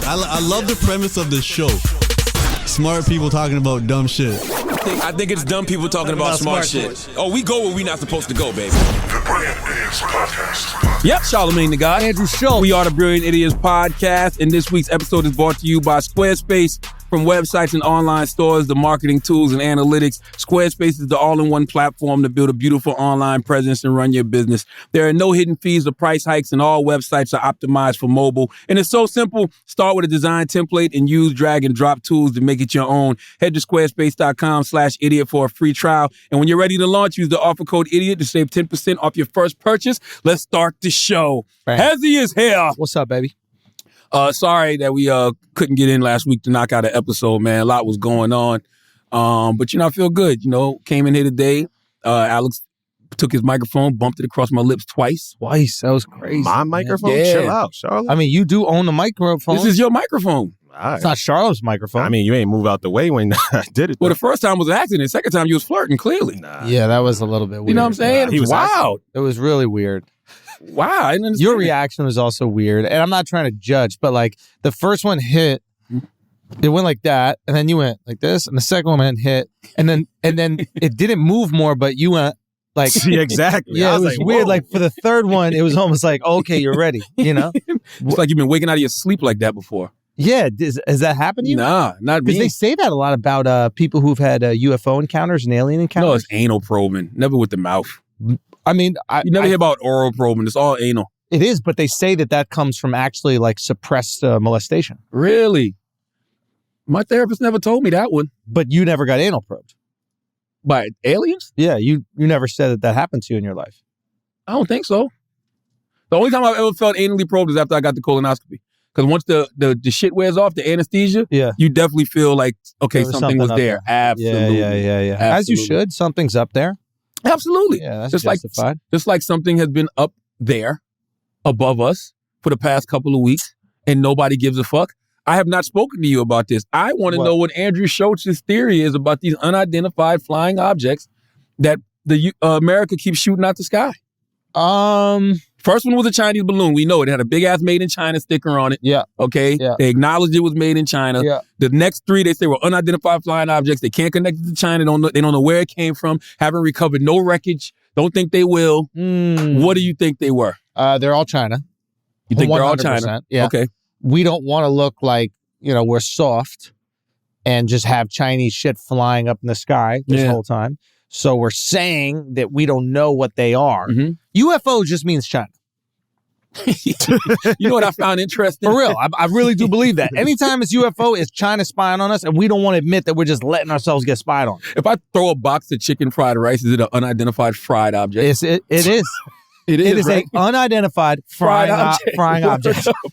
I love the premise of the show. Smart people talking about dumb shit. I think it's dumb people talking about smart shit. Oh, we go where we not supposed to go, baby. The Brilliant Idiots Podcast. Yep, Charlamagne the God, Andrew Schultz. We are the Brilliant Idiots Podcast, and this week's episode is brought to you by Squarespace. From websites and online stores, the marketing tools and analytics, Squarespace is the all-in-one platform to build a beautiful online presence and run your business. There are no hidden fees or price hikes, and all websites are optimized for mobile. And it's so simple. Start with a design template and use drag and drop tools to make it your own. Head to squarespace.com/idiot for a free trial. And when you're ready to launch, use the offer code IDIOT to save 10% off your first purchase. Let's start the show. Hezzy is here. What's up, baby? Sorry that we couldn't get in last week to knock out an episode, man. A lot was going on. But, I feel good. Came in here today. Alex took his microphone, bumped it across my lips twice. That was crazy. My microphone? Yeah. Chill out, Charlotte. I mean, you do own the microphone. This is your microphone. All It's right. not Charlotte's microphone. I mean, you ain't move out the way when I did it. Well, though. the first time was an accident. The second time you was flirting, clearly. Nah. yeah, that was a little bit weird. You know what I'm saying? He was Wow. It was really weird. Wow. I didn't understand Your it. reaction was also weird. And I'm not trying to judge, but like the first one hit, it went like that, and then you went like this, and the second one hit, and then it didn't move more, but you went like See, exactly. yeah, I it was like, weird. whoa. Like for the third one, it was almost like, okay, you're ready. It's like you've been waking out of your sleep like that before. Yeah, has that happened to you? Nah, not Because me. they say that a lot about people who've had UFO encounters and alien encounters. No, it's anal probing. Never with the mouth. I mean, You never hear about oral probing. It's all anal. it is, but they say that comes from actually like suppressed molestation. Really? My therapist never told me that one. But you never got anal probed. By aliens? Yeah, you never said that happened to you in your life. I don't think so. The only time I've ever felt anally probed is after I got the colonoscopy. Because once the shit wears off, the anesthesia, Yeah. you definitely feel like, okay, There was something was up there. Absolutely. Yeah. As you Absolutely. should. Something's up there. Absolutely. Yeah, that's just justified. just like something has been up there above us for the past couple of weeks and nobody gives a fuck. I have not spoken to you about this. I want to What? know what Andrew Schultz's theory is about these unidentified flying objects that the America keeps shooting out the sky. First one was a Chinese balloon. We know it. It had a big ass made in China sticker on it. Yeah. Okay. Yeah. They acknowledged it was made in China. Yeah. The next three they say were unidentified flying objects. They can't connect it to China. They don't know where it came from. Haven't recovered no wreckage. Don't think they will. What do you think they were? They're all China. You think they're all 100%, China? yeah. Okay. We don't want to look like, we're soft and just have Chinese shit flying up in the sky this Yeah. whole time. So we're saying that we don't know what they are. Mhm. UFO just means China. You know what I found interesting? For real. I really do believe that. Anytime it's UFO, it's China spying on us, and we don't want to admit that we're just letting ourselves get spied on. If I throw a box of chicken fried rice, is it an unidentified fried object? It is. It It is right? a unidentified frying object.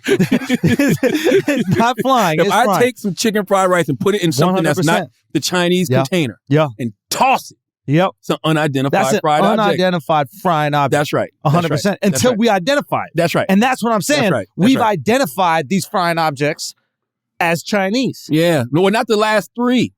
It's not flying. If It's I frying. take some chicken fried rice and put it in something that's 100%. not the Chinese Yeah. container Yeah. and toss it, Yep. it's an unidentified That's an fried object. unidentified frying object. That's right. 100%. That's Until right. we identify it. That's right. And that's what I'm saying. That's right. That's We've right. identified these frying objects as Chinese. Yeah. No, well, not the last three,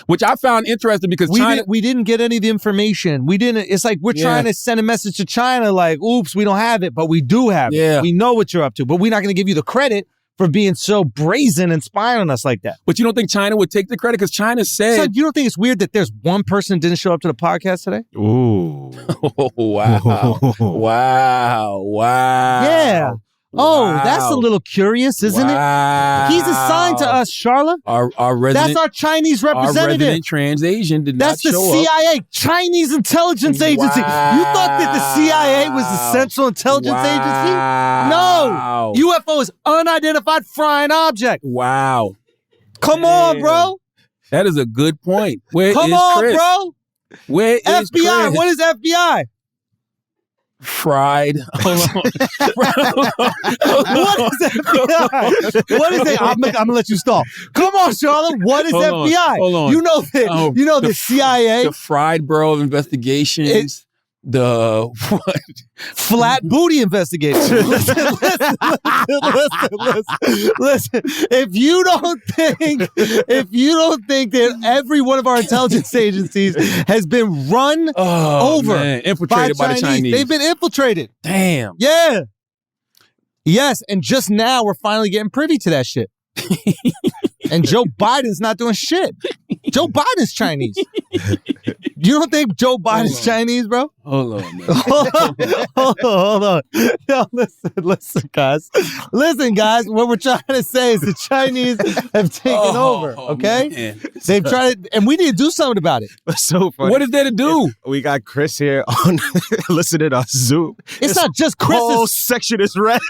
which I found interesting because China. We didn't get any of the information. We didn't. It's like we're Yeah. trying to send a message to China like, oops, we don't have it, but we do have Yeah. it. We know what you're up to, but we're not going to give you the credit for being so brazen and spying on us like that. But you don't think China would take the credit? Because China So said, you don't think it's weird that there's one person that didn't show up to the podcast today? Ooh. oh, wow. Wow. Yeah. Oh, that's a Wow. little curious, isn't Wow. it? He's assigned to us, Charlotte. Our resident, That's our Chinese our representative. resident trans Asian did That's not the show up. CIA, Chinese intelligence agency. You thought that the CIA was the Wow. Central Intelligence Agency? Wow. No. UFO is unidentified flying object. Wow. Come on, Damn. bro. That is a good point. Where Come is on, Chris? bro. Where is FBI. Chris? What is FBI? Fried. Hold on. What is FBI? What is it? I'm gonna let you stall. Come on, Charlotte. What is Hold on, FBI? hold on. You know that. Oh, you know the the CIA. The Fried Bureau of Investigations. The what? Flat booty investigation. listen. If you don't think that every one of our intelligence agencies has been run Oh, over man. Infiltrated by the Chinese. they've been infiltrated. Damn. Yeah. Yes, and just now we're finally getting privy to that shit. And Joe Biden's not doing shit. Joe Biden's Chinese. You don't think Joe Biden's Chinese, bro? Hold on, man. Hold on. No, listen, guys. Listen, guys. What we're trying to say is the Chinese have taken over, okay? Man. They've tried it, and we need to do something about it. That's so funny. What is there to do? We got Chris here on listening on Zoom. It's not just Whole Chris's. section is red.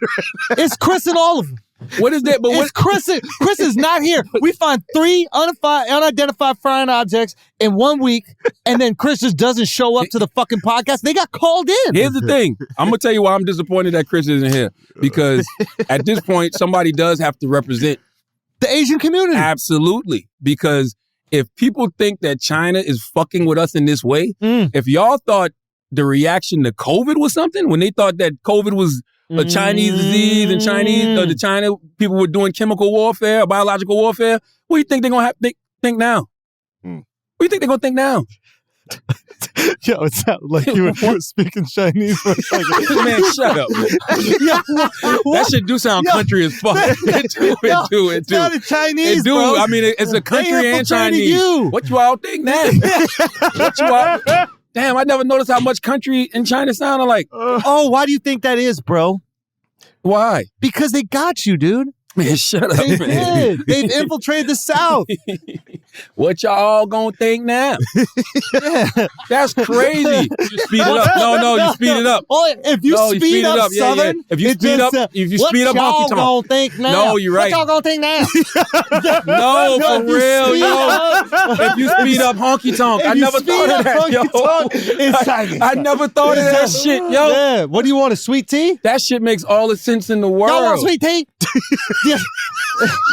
It's Chris and all of them. What is that? But what? It's Chris. Chris is not here. We find 3 unidentified flying objects in 1 week, and then Chris just doesn't show up to the fucking podcast. They got called in. Here's the thing. I'm gonna tell you why I'm disappointed that Chris isn't here. Because at this point, somebody does have to represent. The Asian community. Absolutely. Because if people think that China is fucking with us in this way, if y'all thought the reaction to COVID was something, when they thought that COVID was a Chinese disease and the China people were doing chemical warfare, biological warfare, what do you think they're gonna think now? What do you think they're gonna think now? Yo, it sounded like you were speaking Chinese for a second. Man, shut up. Man. That shit do sound country as fuck. It do. It sounded Chinese, It do. bro. I mean, it's a country and infiltrated Chinese. you. What you all think now? What you all? Damn, I never noticed how much country in China sounded like. Oh, why do you think that is, bro? Why? Because they got you, dude. Man, shut up, They man. did. They've infiltrated the South. What y'all gonna think now? Yeah. That's crazy. You speed it up. No, you speed it up. Oh, if you No, speed up Yeah, Southern, yeah. If you it speed just, up, if you what speed up y'all honky tonk. gonna think now? No, you're right. What y'all gonna think now? No, for if you real, speed yo. up- If you speed up honky tonk, I If you never speed thought up of that, yo. honky tonk, it's Chinese. I never thought of that shit, yo. Yeah. What do you want? A sweet tea? That shit makes all the sense in the world. Y'all want sweet tea? Yeah.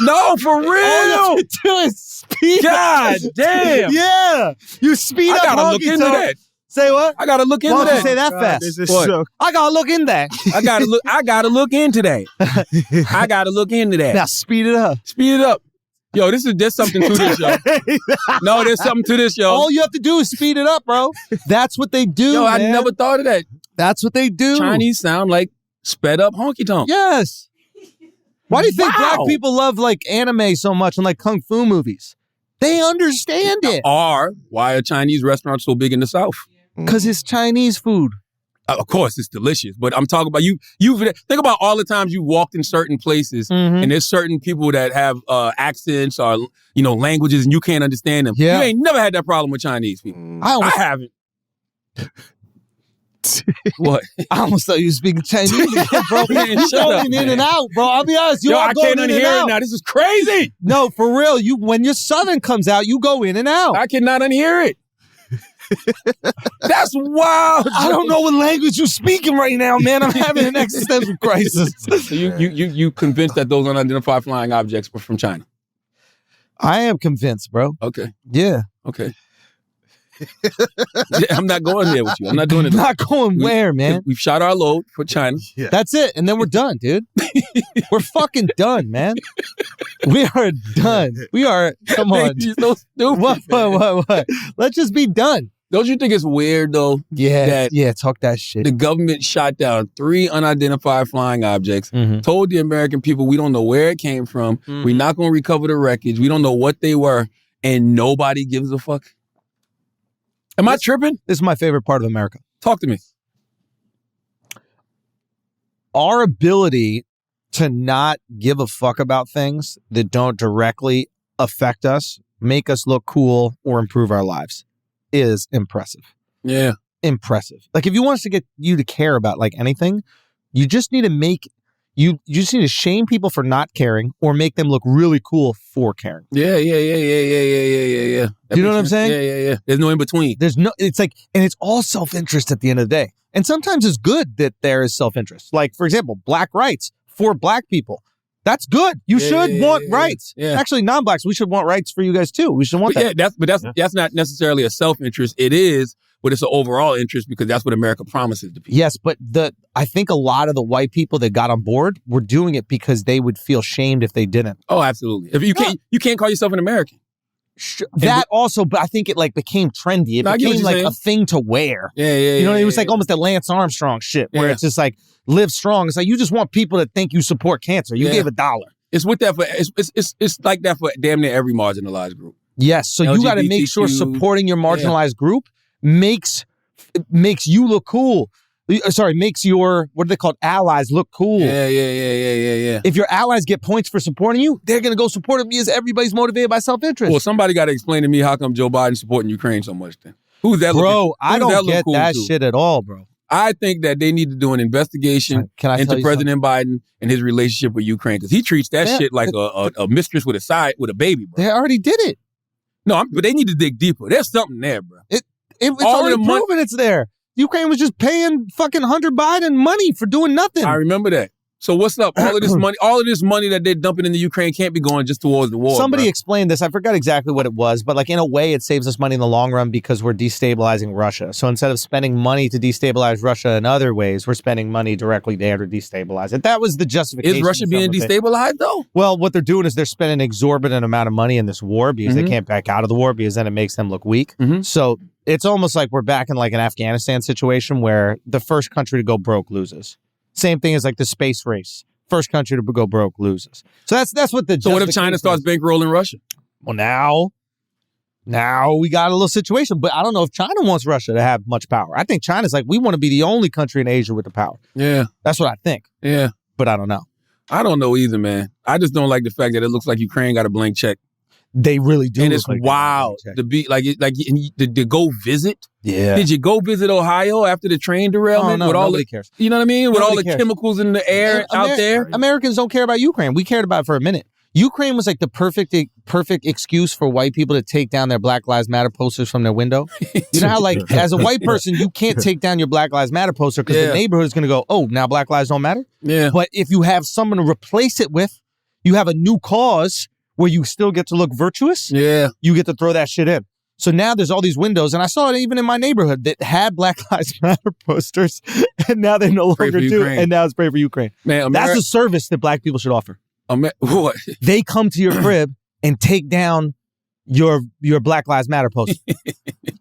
No, for real. All you have to do is speed God up. damn. Yeah. You speed I up gotta look honky into tonk. that. Say what? I gotta look into Why don't you that. say that fast? This is What? so. I gotta look in that. I gotta look into that. I gotta look into that. Now speed it up. Speed it up. Yo, there's something to this, yo. No, there's something to this, yo. All you have to do is speed it up, bro. That's what they do. Yo, I man. never thought of that. That's what they do. Chinese sound like sped up honky tonk. Yes. Why do you think Wow. black people love like anime so much and like kung fu movies? They understand it Or why are Chinese restaurants so big in the South? because it's Chinese food. Of course, it's delicious, but I'm talking about you. Think about all the times you walked in certain places, and there's certain people that have accents or languages, and you can't understand them. Yeah. You ain't never had that problem with Chinese people. I haven't. What? I almost thought you were speaking Chinese again, bro. Man, You shut up, going in man. and out, bro. I'll be honest. You Yo, are I going can't in and unhear it out. now. This is crazy. No, for real. When your Southern comes out, you go in and out. I cannot unhear it. That's wild. I don't know what language you're speaking right now, man. I'm having an existential crisis. So you convinced that those unidentified flying objects were from China? I am convinced, bro. Okay. Yeah. Okay. Yeah, I'm not going there with you. I'm not doing it. Not going where, man? We've shot our load for China. That's it. And then we're done, dude. We're fucking done, man. We are done. We are, come on. You're so stupid. What? Let's just be done. Don't you think it's weird, though, Yeah, talk that shit. the government shot down 3 unidentified flying objects, told the American people we don't know where it came from, we're not going to recover the wreckage, we don't know what they were, and nobody gives a fuck? Am I tripping? This is my favorite part of America. Talk to me. Our ability to not give a fuck about things that don't directly affect us, make us look cool, or improve our lives is impressive. Yeah. Impressive. Like if you want us to get you to care about like anything, you just need to you just need to shame people for not caring or make them look really cool for caring. Yeah. You know what I'm saying? Yeah. There's no in between. It's like, and it's all self-interest at the end of the day. And sometimes it's good that there is self-interest. Like, for example, black rights for black people. That's good. You should want rights. Yeah. Actually, non-blacks, we should want rights for you guys too. We should want that. Yeah, that's not necessarily a self-interest. It is, but it's an overall interest because that's what America promises to people. Yes, but I think a lot of the white people that got on board were doing it because they would feel shamed if they didn't. Oh, absolutely. If you can't call yourself an American. That also, but I think it like became trendy. It became like a thing to wear. Yeah. You know, it was like almost a Lance Armstrong shit where it's just like live strong. It's like you just want people to think you support cancer. You gave $1. It's with that for it's like that for damn near every marginalized group. Yes, so you got to make sure supporting your marginalized group makes you look cool. Sorry, makes your, what are they called, allies look cool. Yeah. If your allies get points for supporting you, they're going to go support them because everybody's motivated by self-interest. Well, somebody got to explain to me how come Joe Biden's supporting Ukraine so much then. Who's that Bro, I don't get cool that to? shit at all, bro. I think that they need to do an investigation into President Biden and his relationship with Ukraine because he treats that shit like a mistress with a baby, bro. They already did it. No, but they need to dig deeper. There's something there, bro. It's already proven it's there. Ukraine was just paying fucking Hunter Biden money for doing nothing. I remember that. So what's up? All of this money that they're dumping into Ukraine can't be going just towards the war. Somebody explained this. I forgot exactly what it was, but like in a way it saves us money in the long run because we're destabilizing Russia. So instead of spending money to destabilize Russia in other ways, we're spending money directly there to destabilize it. That was the justification. Is Russia being destabilized though? Well, what they're doing is they're spending an exorbitant amount of money in this war because they can't back out of the war because then it makes them look weak. So it's almost like we're back in like an Afghanistan situation where the first country to go broke loses. Same thing as like the space race. First country to go broke loses. So that's what the. So what if China starts bankrolling Russia? Well, now we got a little situation, but I don't know if China wants Russia to have much power. I think China's like, we want to be the only country in Asia with the power. Yeah. That's what I think. Yeah. But I don't know. I don't know either, man. I just don't like the fact that it looks like Ukraine got a blank check. They really do. And it's wild to be to go visit. Yeah. Did you go visit Ohio after the train derailment? Oh, no, nobody cares. You know what I mean? With all the chemicals in the air out there. Americans don't care about Ukraine. We cared about it for a minute. Ukraine was like the perfect excuse for white people to take down their Black Lives Matter posters from their window. You know how like as a white person, you can't take down your Black Lives Matter poster because the neighborhood is going to go, oh, now Black Lives don't matter? Yeah. But if you have someone to replace it with, you have a new cause where you still get to look virtuous. Yeah. You get to throw that shit in. So now there's all these windows, and I saw it even in my neighborhood that had Black Lives Matter posters, and now they no longer do, and now it's Pray for Ukraine. Man, that's a service that black people should offer. What? They come to your crib and take down your Black Lives Matter poster.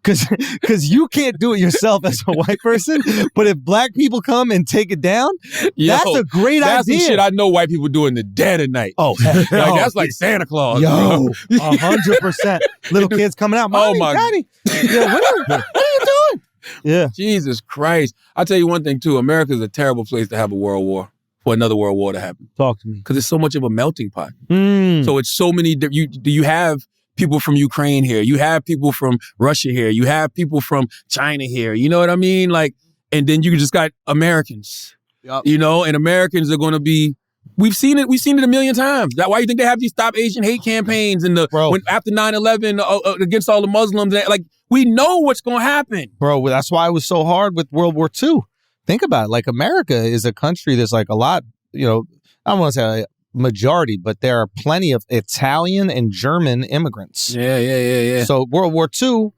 Because you can't do it yourself as a white person, but if black people come and take it down, that's a great idea. That's some shit I know white people do in the dead of night. Oh, that's like Santa Claus. Yo, 100%. Little kids coming out. Mommy, Daddy, what are you doing? Yeah. Jesus Christ. I'll tell you one thing, too. America's a terrible place to have a world war, for another world war to happen. Talk to me. Because it's so much of a melting pot. So it's so many, you have people from Ukraine here. You have people from Russia here. You have people from China here. You know what I mean? Like, and then you just got Americans. Yep. You know, and Americans are going to be. We've seen it a million times. That's why you think they have these Stop Asian Hate campaigns and after 9/11 against all the Muslims. Like, we know what's going to happen, bro. That's why it was so hard with World War II. Think about it. Like, America is a country that's like a lot. You know, I don't want to say majority, but there are plenty of Italian and German immigrants. Yeah. So World War II,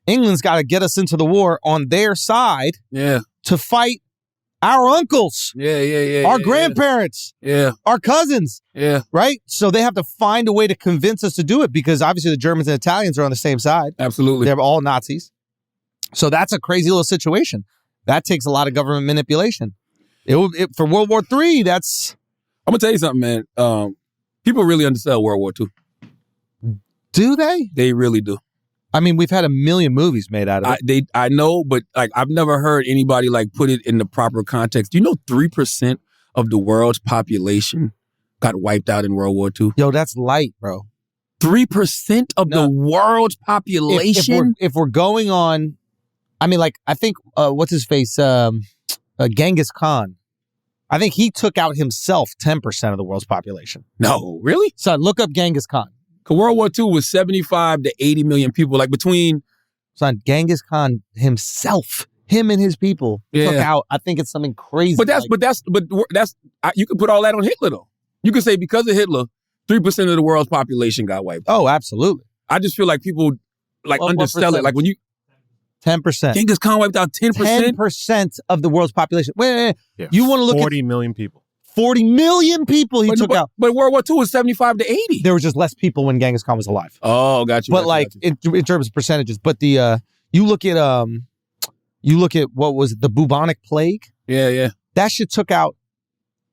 England's got to get us into the war on their side to fight our uncles. Our grandparents. Our cousins. Right? So they have to find a way to convince us to do it because obviously the Germans and Italians are on the same side. Absolutely. They're all Nazis. So that's a crazy little situation. That takes a lot of government manipulation. For World War III, that's... I'm going to tell you something, man. People really undersell World War II. Do they? They really do. I mean, we've had a million movies made out of it. I know, but like I've never heard anybody like put it in the proper context. Do you know 3% of the world's population got wiped out in World War II? Yo, that's light, bro. 3% of the world's population? If we're going on, I mean, like, I think, what's his face? Genghis Khan. I think he took out himself 10% of the world's population. No, really? So look up Genghis Khan. World War II was 75 to 80 million people, like between... Son, Genghis Khan himself, him and his people took out, I think it's something crazy. But that's you can put all that on Hitler, though. You could say because of Hitler, 3% of the world's population got wiped. Oh, absolutely. I just feel like people like undersell it. Like when you... 10%. Genghis Khan wiped out 10%? 10% of the world's population. Wait. You want to look 40 million people. 40 million people he took out. But World War II was 75 to 80. There were just less people when Genghis Khan was alive. Oh, got you. But in terms of percentages, but you look at what was it, the bubonic plague? Yeah. That shit took out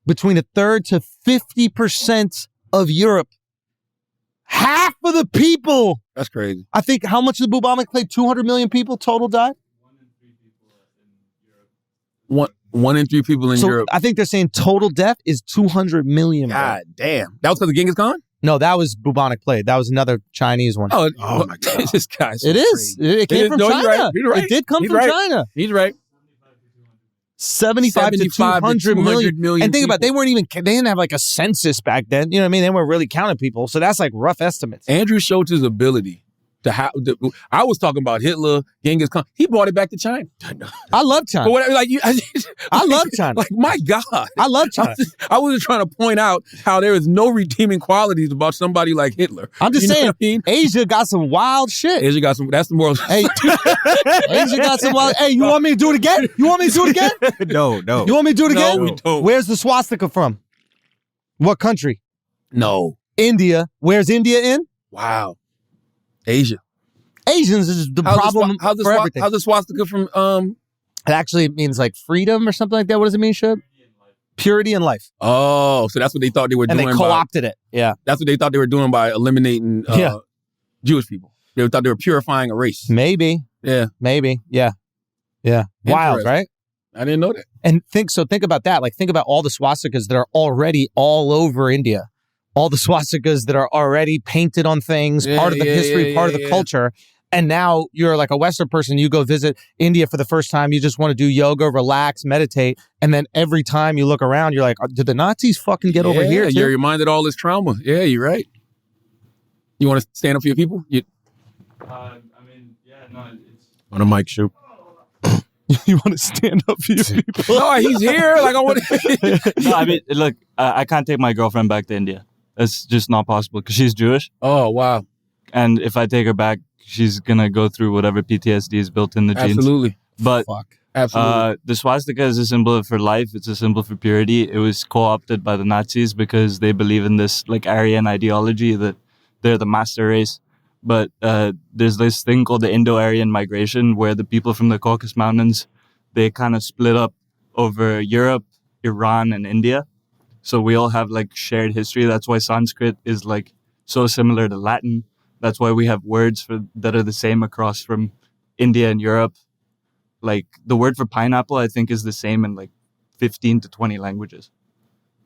between a third to 50% of Europe. Half of the people. That's crazy. I think how much of the bubonic plague? 200 million people total died? 1 in 3 people in Europe. I think they're saying total death is 200 million. God damn. That was because of Genghis Khan? No, that was bubonic plague. That was another Chinese one. Oh my God. This guy's so It is. crazy. It came from China. He's right. It did come from China. He's right. 75 to 200 million. And think about it, they didn't have like a census back then. You know what I mean? They weren't really counting people. So that's like rough estimates. Andrew Schultz's ability to I was talking about Hitler, Genghis Khan. He brought it back to China. I love China. But I love China. Like, my God. I love China. I was just trying to point out how there is no redeeming qualities about somebody like Hitler. I'm just saying, I mean? Asia got some wild shit. Asia got some, that's the moral. Hey, Asia got some wild. Hey, you want me to do it again? You want me to do it again? No. You want me to do it again? No, we don't. Where's the swastika from? What country? No. India. Where's India in? Wow. Asia. Asians is the problem for everything. How's the swastika from It actually means like freedom or something like that. What does it mean, Shub? Purity in life. Oh, so that's what they thought they were doing. And they co-opted it. Yeah. That's what they thought they were doing by eliminating Jewish people. They thought they were purifying a race. Maybe. Yeah. Maybe. Yeah. Wild, right? I didn't know that. And think about that. Like, think about all the swastikas that are already all over India. All the swastikas that are already painted on things, part of the history, part of the culture. And now you're like a Western person, you go visit India for the first time, you just want to do yoga, relax, meditate. And then every time you look around, you're like, did the Nazis fucking get over here too? You're reminded of all this trauma. Yeah, you're right. You want to stand up for your people? On a mic shoot. You want to stand up for your people? No, he's here. Like, I want to. No, I mean, look, I can't take my girlfriend back to India. It's just not possible because she's Jewish. Oh, wow. And if I take her back, she's going to go through whatever PTSD is built in the genes. Absolutely. But Absolutely. The swastika is a symbol for life. It's a symbol for purity. It was co-opted by the Nazis because they believe in this like Aryan ideology that they're the master race. But there's this thing called the Indo-Aryan migration where the people from the Caucasus Mountains, they kind of split up over Europe, Iran, and India. So we all have like shared history. That's why Sanskrit is like so similar to Latin. That's why we have words that are the same across from India and Europe. Like the word for pineapple, I think, is the same in like 15 to 20 languages.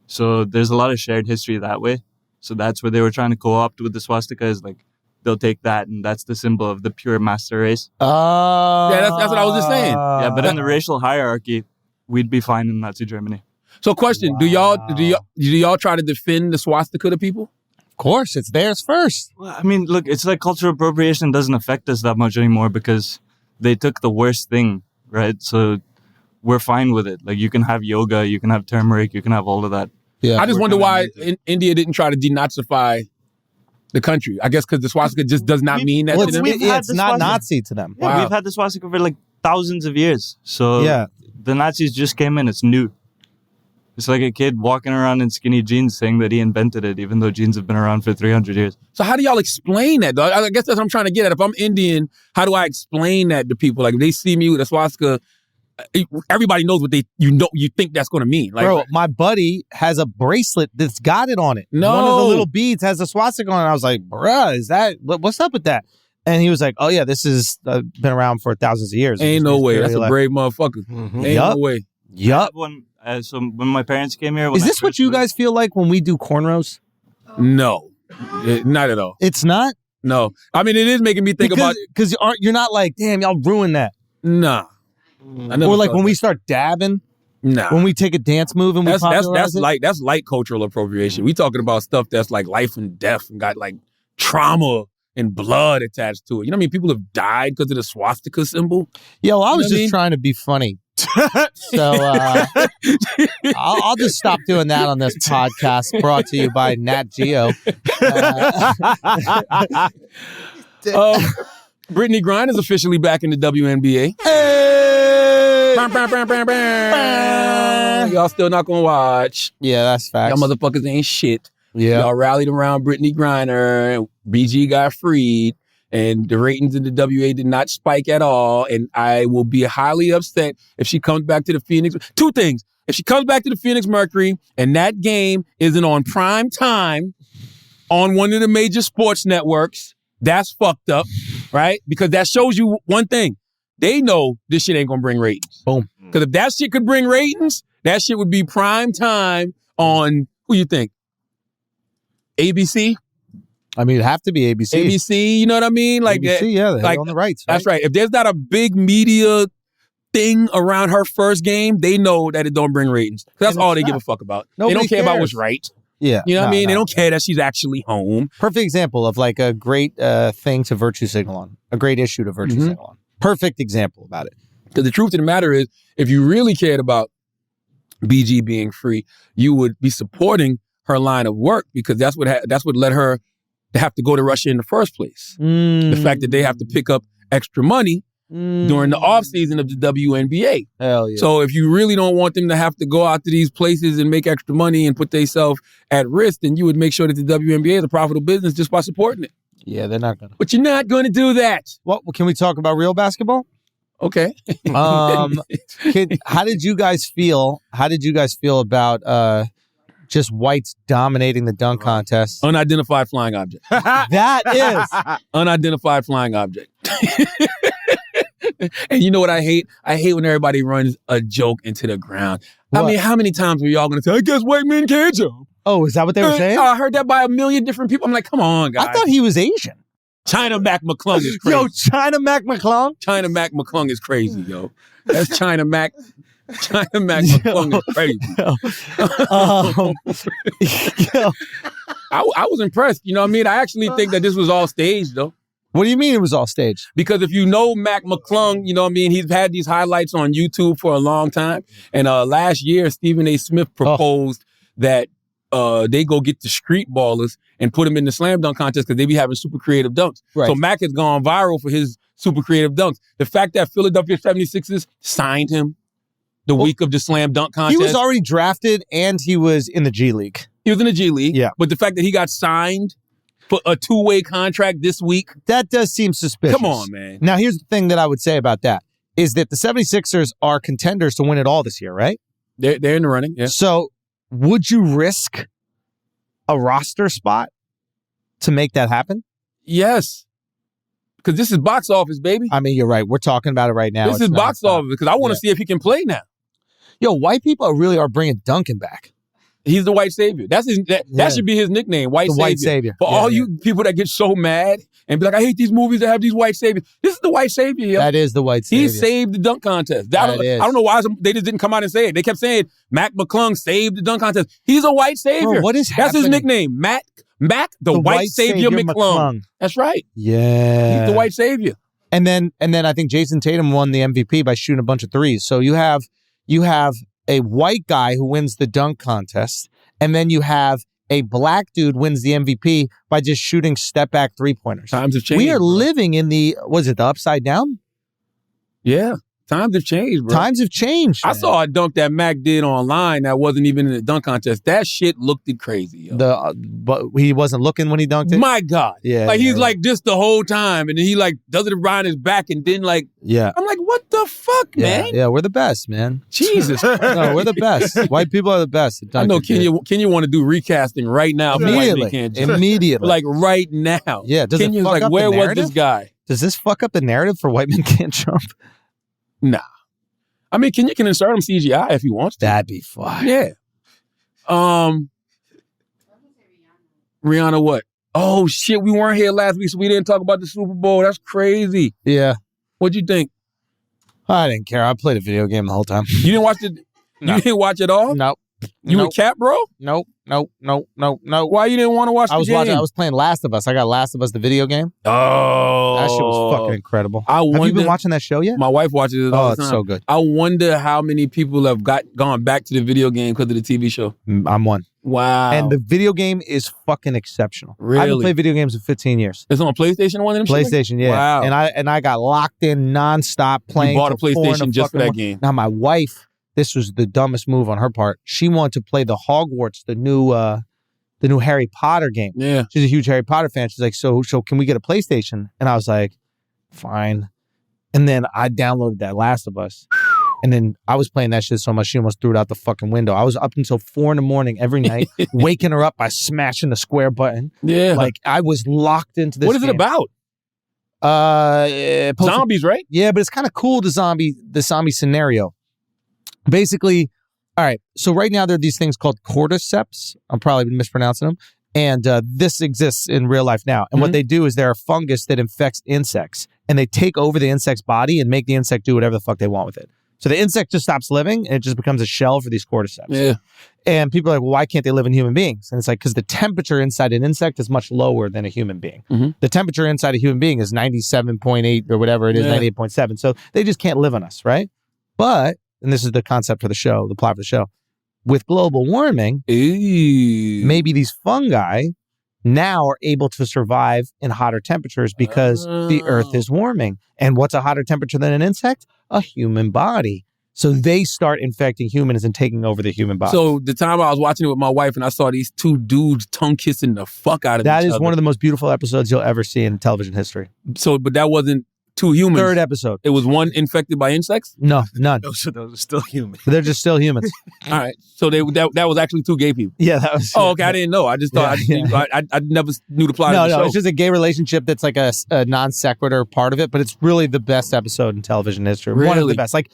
So there's a lot of shared history that way. So that's where they were trying to co-opt with the swastika is like, they'll take that and that's the symbol of the pure master race. Yeah, that's what I was just saying. Yeah, but in the racial hierarchy, we'd be fine in Nazi Germany. So question, do y'all try to defend the swastika to people? Of course, it's theirs first. Well, I mean, look, it's like cultural appropriation doesn't affect us that much anymore because they took the worst thing, right? So we're fine with it. Like you can have yoga, you can have turmeric, you can have all of that. Yeah, I just wonder why India didn't try to denazify the country. I guess because the swastika just does not mean that to them. It's not Nazi to them. Yeah, Wow. we've had the swastika for like thousands of years. So Yeah. the Nazis just came in, it's new. It's like a kid walking around in skinny jeans saying that he invented it, even though jeans have been around for 300 years. So how do y'all explain that, though? I guess that's what I'm trying to get at. If I'm Indian, how do I explain that to people? Like if they see me with a swastika, everybody knows what you think that's going to mean. Like, Bro, my buddy has a bracelet that's got it on it. No. One of the little beads has a swastika on it. I was like, bruh, what's up with that? And he was like, oh yeah, this has been around for thousands of years. ain't no way. That's a like, brave motherfucker. Ain't Yup. no way. Yup. So when my parents came here... Is this what you guys feel like when we do cornrows? No. Not at all. It's not? No. I mean, it is making me think about... Because you're not like, damn, y'all ruined that. Nah. Or like when we start dabbing, when we take a dance move and we popularize it. That's light cultural appropriation. We talking about stuff that's like life and death and got like trauma and blood attached to it. You know what I mean? People have died because of the swastika symbol. Yo, I was You know what I just mean? trying to be funny. So I'll just stop doing that on this podcast brought to you by Nat Geo. Brittany Griner is officially back in the WNBA. Hey! Y'all still not gonna watch. Yeah, that's facts. Y'all motherfuckers ain't shit. Yeah. Y'all rallied around Brittany Griner. BG got freed. And the ratings in the WA did not spike at all. And I will be highly upset if she comes back to the Phoenix. Two things. If she comes back to the Phoenix Mercury and that game isn't on prime time on one of the major sports networks, that's fucked up, right? Because that shows you one thing. They know this shit ain't gonna bring ratings. Boom. Because if that shit could bring ratings, that shit would be prime time on, who you think? ABC? I mean, it'd have to be ABC. ABC, you know what I mean? Like ABC, yeah, they own the rights. Right? That's right. If there's not a big media thing around her first game, they know that it don't bring ratings. That's all they give a fuck about. Nobody they don't care about cares. what's right. Yeah. You know what I mean? No. They don't care that she's actually home. Perfect example of like a great thing to virtue signal on. A great issue to virtue signal on. Perfect example about it. Because the truth of the matter is, if you really cared about BG being free, you would be supporting her line of work because that's what led her to have to go to Russia in the first place. The fact that they have to pick up extra money during the offseason of the WNBA. Hell yeah. So if you really don't want them to have to go out to these places and make extra money and put themselves at risk, then you would make sure that the WNBA is a profitable business just by supporting it. Yeah, they're not gonna. But you're not going to do that. Well, can we talk about real basketball? Okay. How did you guys feel? How did you guys feel about just whites dominating the dunk contest? Unidentified flying object. That is Unidentified flying object. And you know what I hate? I hate when everybody runs a joke into the ground. What? I mean, how many times were y'all going to say, I guess white men can't jump? Oh, is that what they were saying? I heard that by a million different people. I'm like, come on, guys. I thought he was Asian. China Mac McClung is crazy. Yo, China Mac McClung? China Mac McClung is crazy, yo. That's China Mac. China Mac McClung is crazy. Yo. I was impressed. You know what I mean? I actually think that this was all staged, though. What do you mean it was all staged? Because if you know Mac McClung, you know what I mean, he's had these highlights on YouTube for a long time. And last year, Stephen A. Smith proposed that they go get the street ballers and put them in the slam dunk contest because they be having super creative dunks. Right. So Mac has gone viral for his super creative dunks. The fact that Philadelphia 76ers signed him the week of the slam dunk contest. He was already drafted and he was in the G League. He was in the G League. Yeah. But the fact that he got signed for a two-way contract this week. That does seem suspicious. Come on, man. Now, here's the thing that I would say about that is that the 76ers are contenders to win it all this year, right? They're in the running, yeah. So would you risk a roster spot to make that happen? Yes. Because this is box office, baby. I mean, you're right. We're talking about it right now. This is box office because I want to see if he can play now. Yo, white people really are bringing Duncan back. He's the white savior. That should be his nickname, white The savior. white savior. For all you people that get so mad and be like, I hate these movies that have these white saviors. This is the white savior. Yo. That is the white savior. He saved the dunk contest. I is. don't know why they just didn't come out and say it. They kept saying Mac McClung saved the dunk contest. He's a white savior. Bro, what is That's his happening? nickname, Mac the white savior McClung. That's right. Yeah. He's the white savior. And then I think Jason Tatum won the MVP by shooting a bunch of threes. So you have a white guy who wins the dunk contest, and then you have a black dude wins the MVP by just shooting step back 3-pointers. Times have changed. We are bro. living in the upside down? Yeah. Times have changed, bro. Times have changed. I man. saw a dunk that Mac did online that wasn't even in the dunk contest. That shit looked crazy, yo. But he wasn't looking when he dunked it? My God. Yeah. Like, he's yeah. like this the whole time, and then he, like, does it around his back, and then, like, Yeah. I'm like, what the fuck, Yeah, man? yeah, we're the best, man. Jesus. No, we're the best. White people are the best. at I know dunking. Kenya want to do recasting right now for white men Immediately. can't jump. Immediately. Like, right now. Yeah, does it Kenya's fuck like, up the where was narrative? this guy? Does this fuck up the narrative for white men can't jump? Nah. I mean, Kenya can insert him CGI if he wants to. That'd be fun. Yeah. Rihanna what? Oh, shit, we weren't here last week, so we didn't talk about the Super Bowl. That's crazy. Yeah. What'd you think? I didn't care. I played a video game the whole time. You didn't watch it? No. You didn't watch it all? Nope. You Nope. a cat, bro? Nope. Why you didn't want to watch the game? I was playing Last of Us. I got Last of Us, the video game. Oh. That shit was fucking incredible. I Have you been wonder- watching that show yet? My wife watches it all the it's time. so good. I wonder how many people have gone back to the video game because of the TV show. I'm one. Wow. And the video game is fucking exceptional. I haven't Really? played video games in 15 years. It's on PlayStation, one of them shit? PlayStation, yeah. Wow. And I got locked in nonstop playing. You bought a till 4 in the PlayStation just for fucking that morning. game. Now my wife, this was the dumbest move on her part. She wanted to play the Hogwarts, the new Harry Potter game. Yeah. She's a huge Harry Potter fan. She's like, so can we get a PlayStation? And I was like, fine. And then I downloaded that Last of Us. And then I was playing that shit so much, she almost threw it out the fucking window. I was up until 4 a.m. every night, waking her up by smashing the square button. Yeah. Like, I was locked into this What is it game. about? Zombies, right? Yeah, but it's kind of cool, the zombie scenario. Basically, all right, so right now there are these things called cordyceps. I'm probably mispronouncing them. And this exists in real life now. And what they do is they're a fungus that infects insects. And they take over the insect's body and make the insect do whatever the fuck they want with it. So the insect just stops living and it just becomes a shell for these cordyceps. Yeah. And people are like, well, why can't they live in human beings? And it's like, because the temperature inside an insect is much lower than a human being. Mhm. The temperature inside a human being is 97.8 or whatever it is, Yeah. 98.7. So they just can't live on us, right? But, and this is the concept for the show, the plot for the show, with global warming, Ew. maybe these fungi now are able to survive in hotter temperatures because the earth is warming. And what's a hotter temperature than an insect? A human body. So they start infecting humans and taking over the human body. So the time I was watching it with my wife and I saw these two dudes tongue kissing the fuck out of that each is other. one of the most beautiful episodes you'll ever see in television history. So, but that wasn't two humans. Third episode. It was one infected by insects? No, none. Those are still human. They're just still humans. All right. So that was actually two gay people. Yeah, that was. Oh, okay. I didn't know. I just thought Yeah, I never knew the plot No, of the no, show. it's just a gay relationship that's like a non sequitur part of it, but it's really the best episode in television history. One of Really? the best. Like,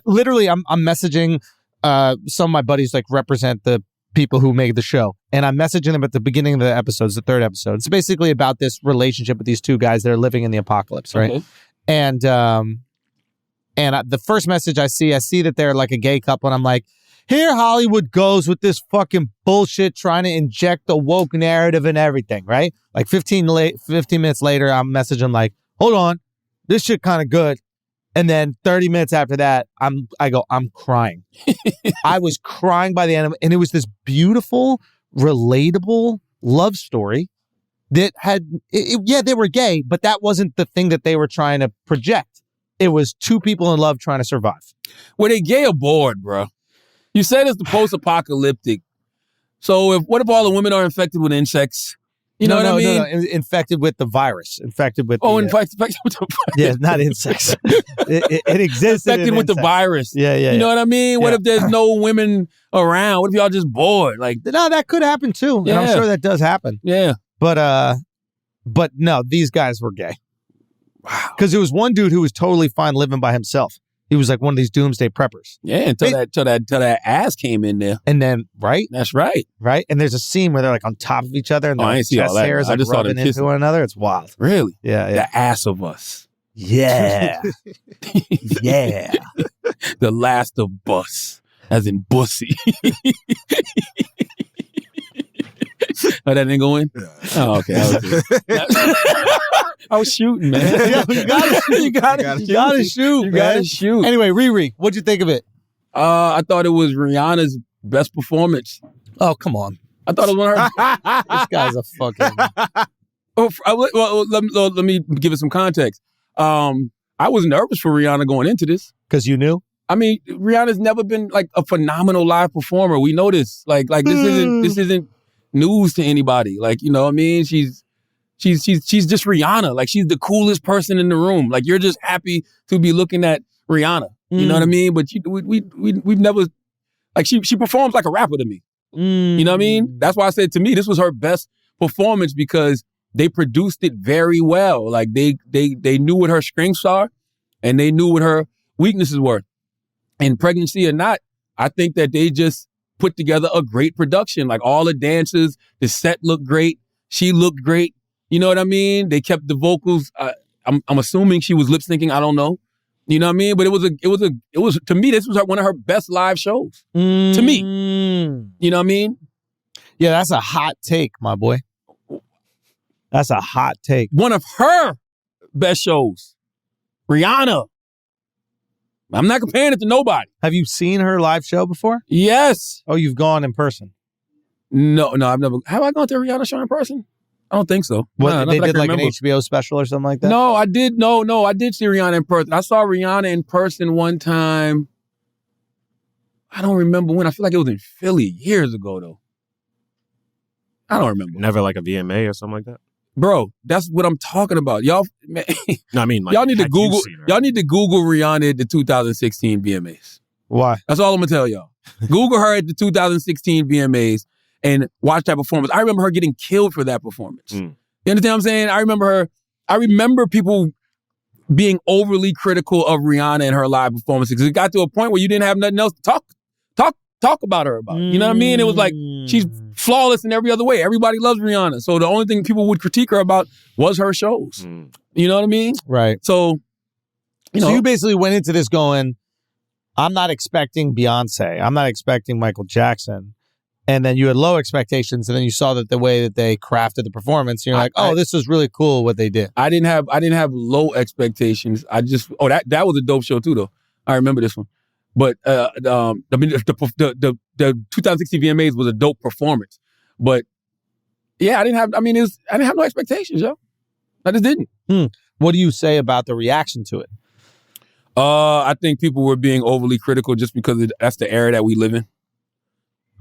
literally, I'm messaging some of my buddies like represent the people who make the show, and I'm messaging them at the beginning of the episode. It's the third episode. It's basically about this relationship with these two guys that are living in the apocalypse, right? Okay. And the first message I see that they're like a gay couple, and I'm like, here Hollywood goes with this fucking bullshit trying to inject the woke narrative and everything, right? Like 15 minutes later, I'm messaging like, hold on, this shit kind of good. And then 30 minutes after that, I'm crying. I was crying by the end of it, and it was this beautiful, relatable love story that had, yeah, they were gay, but that wasn't the thing that they were trying to project. It was two people in love trying to survive. Were they gay or bored, bro? You said it's the post-apocalyptic. So what if all the women are infected with insects? You know what I mean? No. Infected with the virus. Infected with Infected with the yeah, not insects. it existed. infected with the virus. Yeah. You know what I mean? What Yeah. if there's no women around? What if y'all just bored? Like, No, that could happen too. And I'm Yeah. sure that does happen. yeah. But no, these guys were gay. Wow. Because there was one dude who was totally fine living by himself. He was like one of these doomsday preppers. Yeah, until that ass came in there. And then, right? That's right. Right? And there's a scene where they're like on top of each other and Oh, their I ain't see all chest that. hairs I like just saw them rubbing into kissing. one another. It's wild. Really? Yeah. The ass of us. Yeah. Yeah. The last of us. As in bussy. Oh, that didn't go in? Oh, okay. I was shooting, man. Yeah, you gotta shoot. You gotta shoot, You man. gotta shoot. Anyway, Riri, what'd you think of it? I thought it was Rihanna's best performance. Oh, come on. I thought it was one of her. This guy's a fucking... Let me give it some context. I was nervous for Rihanna going into this. Because you knew? I mean, Rihanna's never been like a phenomenal live performer. We know this. Like this isn't news to anybody. Like, you know what I mean? She's just Rihanna. Like, she's the coolest person in the room. Like, you're just happy to be looking at Rihanna. You know what I mean? But we've never, like, she performs like a rapper to me. You know what I mean? That's why I said to me, this was her best performance because they produced it very well. Like, they knew what her strengths are and they knew what her weaknesses were. And pregnancy or not, I think that they just put together a great production. Like, all the dances, the set looked great. She looked great. You know what I mean? They kept the vocals. I'm assuming she was lip syncing. I don't know. You know what I mean? But it was to me, this was one of her best live shows. To me. You know what I mean? Yeah, that's a hot take, my boy. That's a hot take. One of her best shows. Rihanna. I'm not comparing it to nobody. Have you seen her live show before? Yes. Oh, you've gone in person? No, I've never. Have I gone to a Rihanna show in person? I don't think so. What, Nah, they not that I did can like remember. an HBO special or something like that? No, I did. No, I did see Rihanna in person. I saw Rihanna in person one time. I don't remember when. I feel like it was in Philly years ago, though. I don't remember. Never like a VMA or something like that? Bro, that's what I'm talking about. Y'all, man, No, I mean, like, y'all need to had you Google. seen her? Y'all need to Google Rihanna at the 2016 VMAs. Why? That's all I'm gonna tell y'all. Google her at the 2016 VMAs and watch that performance. I remember her getting killed for that performance. You understand what I'm saying? I remember people being overly critical of Rihanna and her live performances because it got to a point where you didn't have nothing else to talk about her about. You know what I mean? It was like she's flawless in every other way. Everybody loves Rihanna. So the only thing people would critique her about was her shows. You know what I mean? Right. So, So you basically went into this going, I'm not expecting Beyonce. I'm not expecting Michael Jackson. And then you had low expectations, and then you saw that the way that they crafted the performance, and you're like, "Oh, this was really cool what they did." I didn't have low expectations. I just that was a dope show too, though. I remember this one, but the 2016 VMAs was a dope performance. But yeah, I didn't have no expectations, yo. I just didn't. What do you say about the reaction to it? I think people were being overly critical just because that's the era that we live in.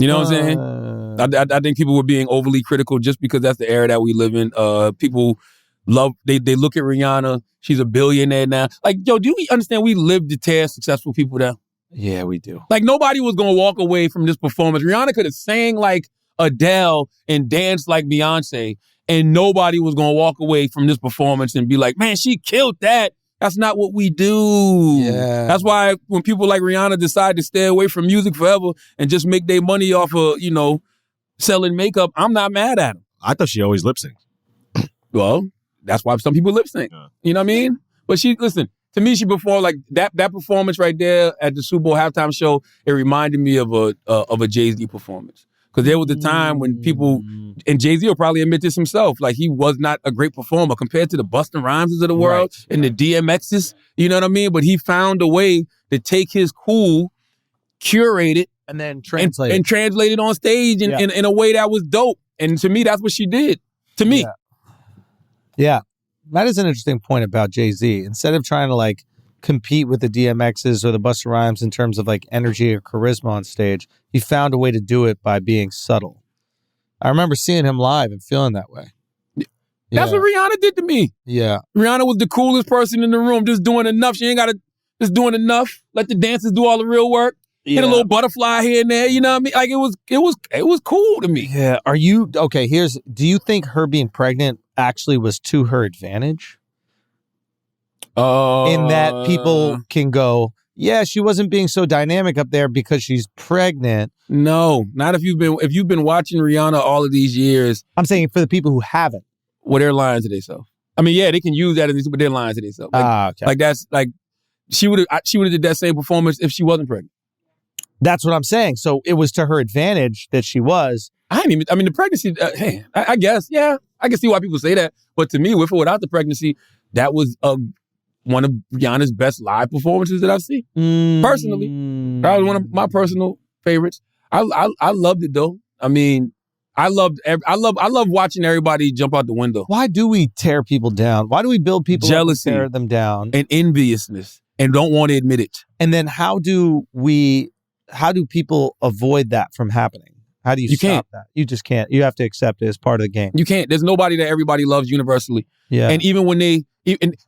You know what I'm saying? I think people were being overly critical just because that's the era that we live in. People they look at Rihanna. She's a billionaire now. Like, yo, do we understand we live to tear successful people down? Yeah, we do. Like, nobody was going to walk away from this performance. Rihanna could have sang like Adele and danced like Beyonce, and nobody was going to walk away from this performance and be like, man, she killed that. That's not what we do. Yeah. That's why when people like Rihanna decide to stay away from music forever and just make their money off of, selling makeup, I'm not mad at them. I thought she always lip synced. Well, that's why some people lip sync. Yeah. You know what I mean? But to me, she performed like that performance right there at the Super Bowl halftime show. It reminded me of a Jay-Z performance. Because there was a time when people, and Jay-Z will probably admit this himself, like he was not a great performer compared to the Busta Rhymeses of the world and the DMXs, you know what I mean? But he found a way to take his cool, curate it, And then translate and translate it on stage in a way that was dope. And to me, that's what she did. To me. Yeah. That is an interesting point about Jay-Z. Instead of trying to like compete with the DMXs or the Busta Rhymes in terms of like energy or charisma on stage, he found a way to do it by being subtle. I remember seeing him live and feeling that way. That's what Rihanna did to me. Yeah. Rihanna was the coolest person in the room, just doing enough. She ain't got to, just doing enough. Let the dancers do all the real work. Hit a little butterfly here and there, you know what I mean? Like it was cool to me. Yeah. Do you think her being pregnant actually was to her advantage? In that people can go, yeah, she wasn't being so dynamic up there because she's pregnant. No, not if you've been watching Rihanna all of these years. I'm saying for the people who haven't. Well, they're lying to themselves. I mean, yeah, they can use that, but they're lying to themselves. Okay. Like that's like she would have did that same performance if she wasn't pregnant. That's what I'm saying. So it was to her advantage that she was. The pregnancy, I guess, yeah, I can see why people say that. But to me, with or without the pregnancy, that was one of Rihanna's best live performances that I've seen. Personally, that was one of my personal favorites. I loved it though. I mean, I love watching everybody jump out the window. Why do we tear people down? Why do we build people jealousy, up and tear them down, and enviousness, and don't want to admit it? And then how do people avoid that from happening? How do you stop that? You just can't. You have to accept it as part of the game. You can't. There's nobody that everybody loves universally. Yeah. And even when the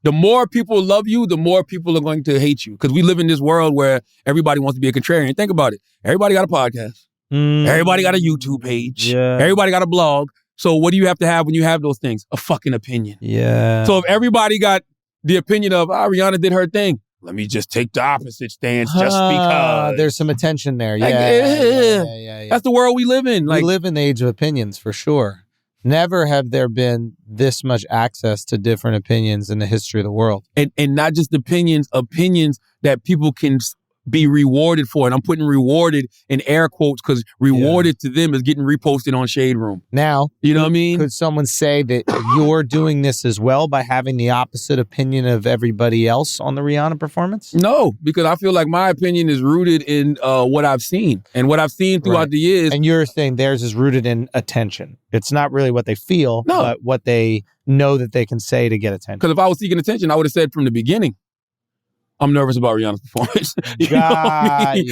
more people love you, the more people are going to hate you. Because we live in this world where everybody wants to be a contrarian. Think about it. Everybody got a podcast. Everybody got a YouTube page. Yeah. Everybody got a blog. So what do you have to have when you have those things? A fucking opinion. Yeah. So if everybody got the opinion of, Rihanna did her thing, let me just take the opposite stance just because. There's some attention there. Like, Yeah. That's the world we live in. We live in the age of opinions for sure. Never have there been this much access to different opinions in the history of the world. And not just opinions that people can be rewarded for. And I'm putting rewarded in air quotes because rewarded to them is getting reposted on Shade Room. Now, you know what I mean? Could someone say that you're doing this as well by having the opposite opinion of everybody else on the Rihanna performance? No, because I feel like my opinion is rooted in what I've seen and what I've seen throughout the years. And you're saying theirs is rooted in attention. It's not really what they feel, but what they know that they can say to get attention. Because if I was seeking attention, I would have said from the beginning, I'm nervous about Rihanna's performance.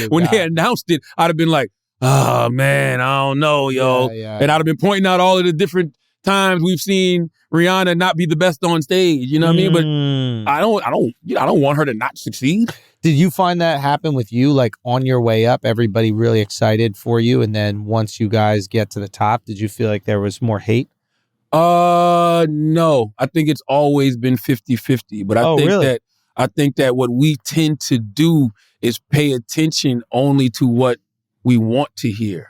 When they announced it, I'd have been like, oh, man, I don't know, yo. And I'd have been pointing out all of the different times we've seen Rihanna not be the best on stage. You know what I mean? But I don't want her to not succeed. Did you find that happen with you? Like on your way up, everybody really excited for you. And then once you guys get to the top, did you feel like there was more hate? No. I think it's always been 50-50. But I think that what we tend to do is pay attention only to what we want to hear.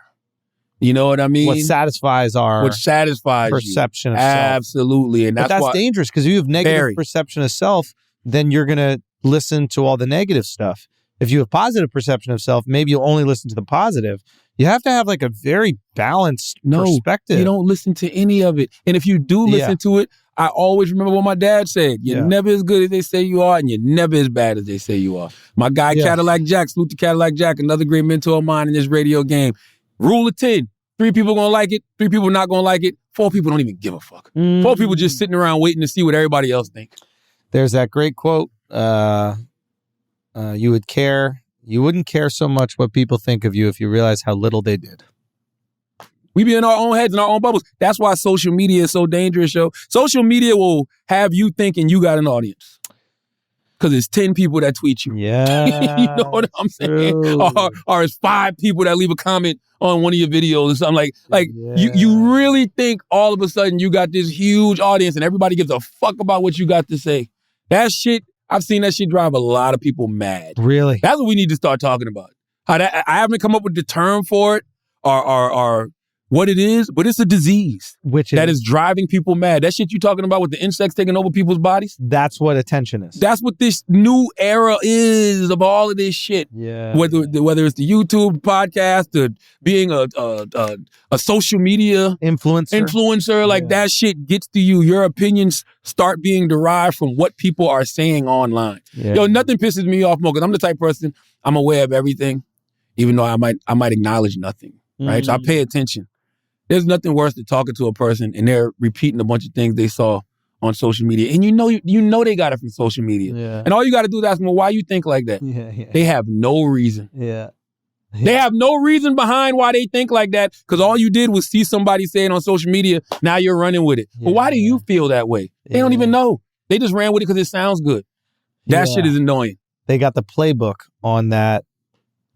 You know what I mean? What satisfies perception of self. Absolutely. And that's dangerous because if you have negative perception of self, then you're going to listen to all the negative stuff. If you have positive perception of self, maybe you'll only listen to the positive. You have to have like a very balanced perspective. You don't listen to any of it. And if you do listen to it, I always remember what my dad said. You're never as good as they say you are, and you're never as bad as they say you are. My guy, Cadillac Jack, salute to Cadillac Jack, another great mentor of mine in this radio game. Rule of 10. 3 people gonna like it, 3 people not gonna like it, 4 people don't even give a fuck. 4 people just sitting around waiting to see what everybody else thinks. There's that great quote, you wouldn't care so much what people think of you if you realize how little they did. We be in our own heads and our own bubbles. That's why social media is so dangerous, yo. Social media will have you thinking you got an audience. Because it's 10 people that tweet you. Yeah. You know what I'm saying? Or it's 5 people that leave a comment on one of your videos or something. You really think all of a sudden you got this huge audience and everybody gives a fuck about what you got to say. That shit, I've seen that shit drive a lot of people mad. Really? That's what we need to start talking about. I haven't come up with the term for it or what it is, but it's a disease that is driving people mad. That shit you talking about with the insects taking over people's bodies? That's what attention is. That's what this new era is of all of this shit. Yeah. Whether it's the YouTube podcast or being a social media influencer, that shit gets to you. Your opinions start being derived from what people are saying online. Yeah. Yo, nothing pisses me off more because I'm the type of person, I'm aware of everything, even though I might acknowledge nothing. Right? So I pay attention. There's nothing worse than talking to a person and they're repeating a bunch of things they saw on social media. And you know they got it from social media. Yeah. And all you got to do is ask them, well, why you think like that? Yeah. They have no reason. Yeah. They have no reason behind why they think like that because all you did was see somebody say it on social media. Now you're running with it. But why do you feel that way? They don't even know. They just ran with it because it sounds good. That shit is annoying. They got the playbook on that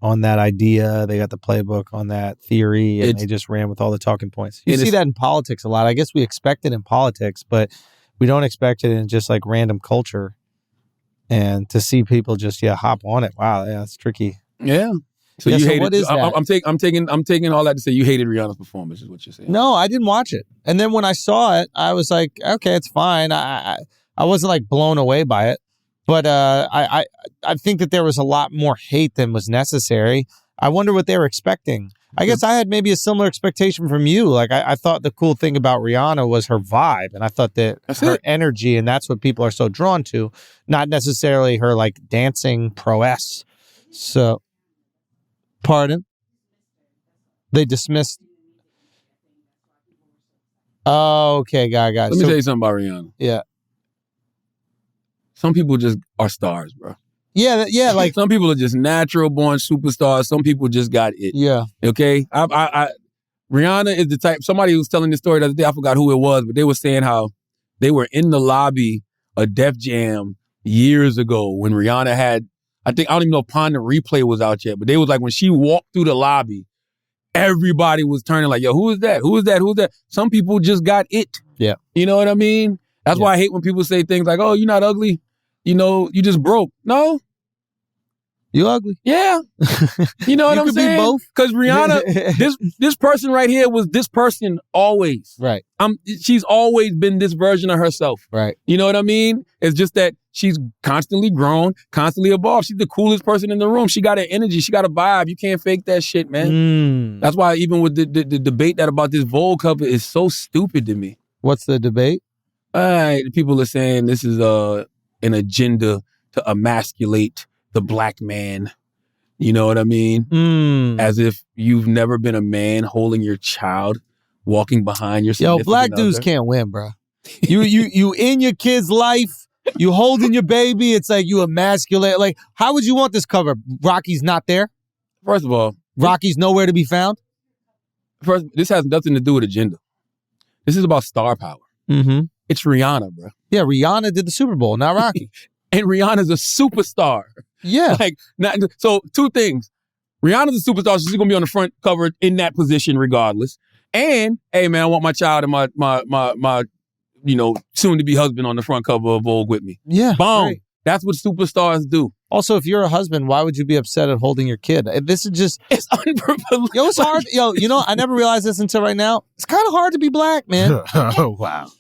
idea. They got the playbook on that theory, and they just ran with all the talking points. You see that in politics a lot. I guess we expect it in politics, but we don't expect it in just like random culture. And to see people just hop on it. Wow, that's tricky. Yeah. So you hated. What is that? I'm taking all that to say you hated Rihanna's performance. Is what you're saying? No, I didn't watch it. And then when I saw it, I was like, okay, it's fine. I wasn't like blown away by it. But I think that there was a lot more hate than was necessary. I wonder what they were expecting. I guess I had maybe a similar expectation from you. Like I thought the cool thing about Rihanna was her vibe. And I thought that her energy, and that's what people are so drawn to, not necessarily her like dancing prowess. So, pardon? They dismissed. Oh, okay, got it. Let me tell you something about Rihanna. Yeah. Some people just are stars, bro. Yeah, like some people are just natural born superstars. Some people just got it. Yeah. Okay. Rihanna is the type. Somebody was telling this story the other day. I forgot who it was, but they were saying how they were in the lobby of Def Jam years ago when Rihanna had. I don't even know if Panda replay was out yet, but they was like when she walked through the lobby, everybody was turning like, "Yo, who is that? Who is that? Who is that?" Some people just got it. Yeah. You know what I mean? That's why I hate when people say things like, "Oh, you're not ugly. You know, you just broke." No. You ugly. Yeah. You know what You I'm could be saying? both. Because Rihanna, this person right here was this person always. Right. She's always been this version of herself. Right. You know what I mean? It's just that she's constantly grown, constantly evolved. She's the coolest person in the room. She got an energy. She got a vibe. You can't fake that shit, man. That's why even with the debate that about this Vogue cover is so stupid to me. What's the debate? People are saying this is an agenda to emasculate the black man. You know what I mean? As if you've never been a man holding your child, walking behind your significant black dudes other. can't win, bro. You in your kid's life, you holding your baby, it's like you emasculate. Like, how would you want this cover? Rocky's not there? First of all, Rocky's nowhere to be found? First, this has nothing to do with agenda. This is about star power. Mm-hmm. It's Rihanna, bro. Yeah, Rihanna did the Super Bowl, not Rocky. And Rihanna's a superstar. Yeah. So two things. Rihanna's a superstar, so she's gonna be on the front cover in that position regardless. And hey man, I want my child and my soon to be husband on the front cover of Vogue with me. Yeah. Boom. Right. That's what superstars do. Also, if you're a husband, why would you be upset at holding your kid? This is just... It's unbelievable. Yo, it's hard. Yo, I never realized this until right now. It's kind of hard to be black, man. Oh, wow.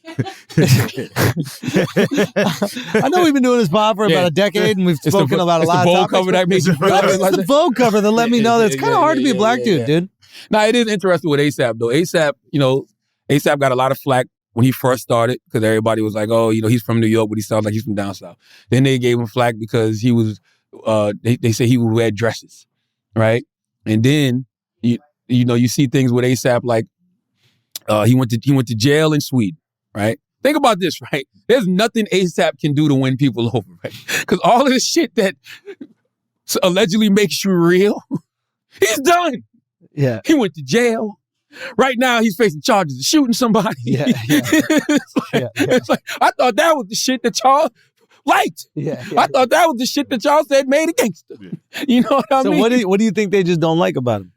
I know we've been doing this pod for about a decade, and we've spoken about a lot of Vogue topics. cover that makes you It's the Vogue cover that let me know that it's kind of hard to be a black dude. Now, it is interesting with ASAP, though. ASAP got a lot of flack when he first started because everybody was like, oh, he's from New York, but he sounds like he's from down south. Then they gave him flack because he was, they say he would wear dresses, right? And then, you see things with ASAP like he went to jail in Sweden, right? Think about this, right? There's nothing ASAP can do to win people over, right? Because all of the shit that allegedly makes you real, he's done. Yeah. He went to jail. Right now, he's facing charges of shooting somebody. Yeah. It's like, I thought that was the shit that y'all liked. I thought that was the shit that y'all said made a gangster. You know what I mean? So what do you think they just don't like about him?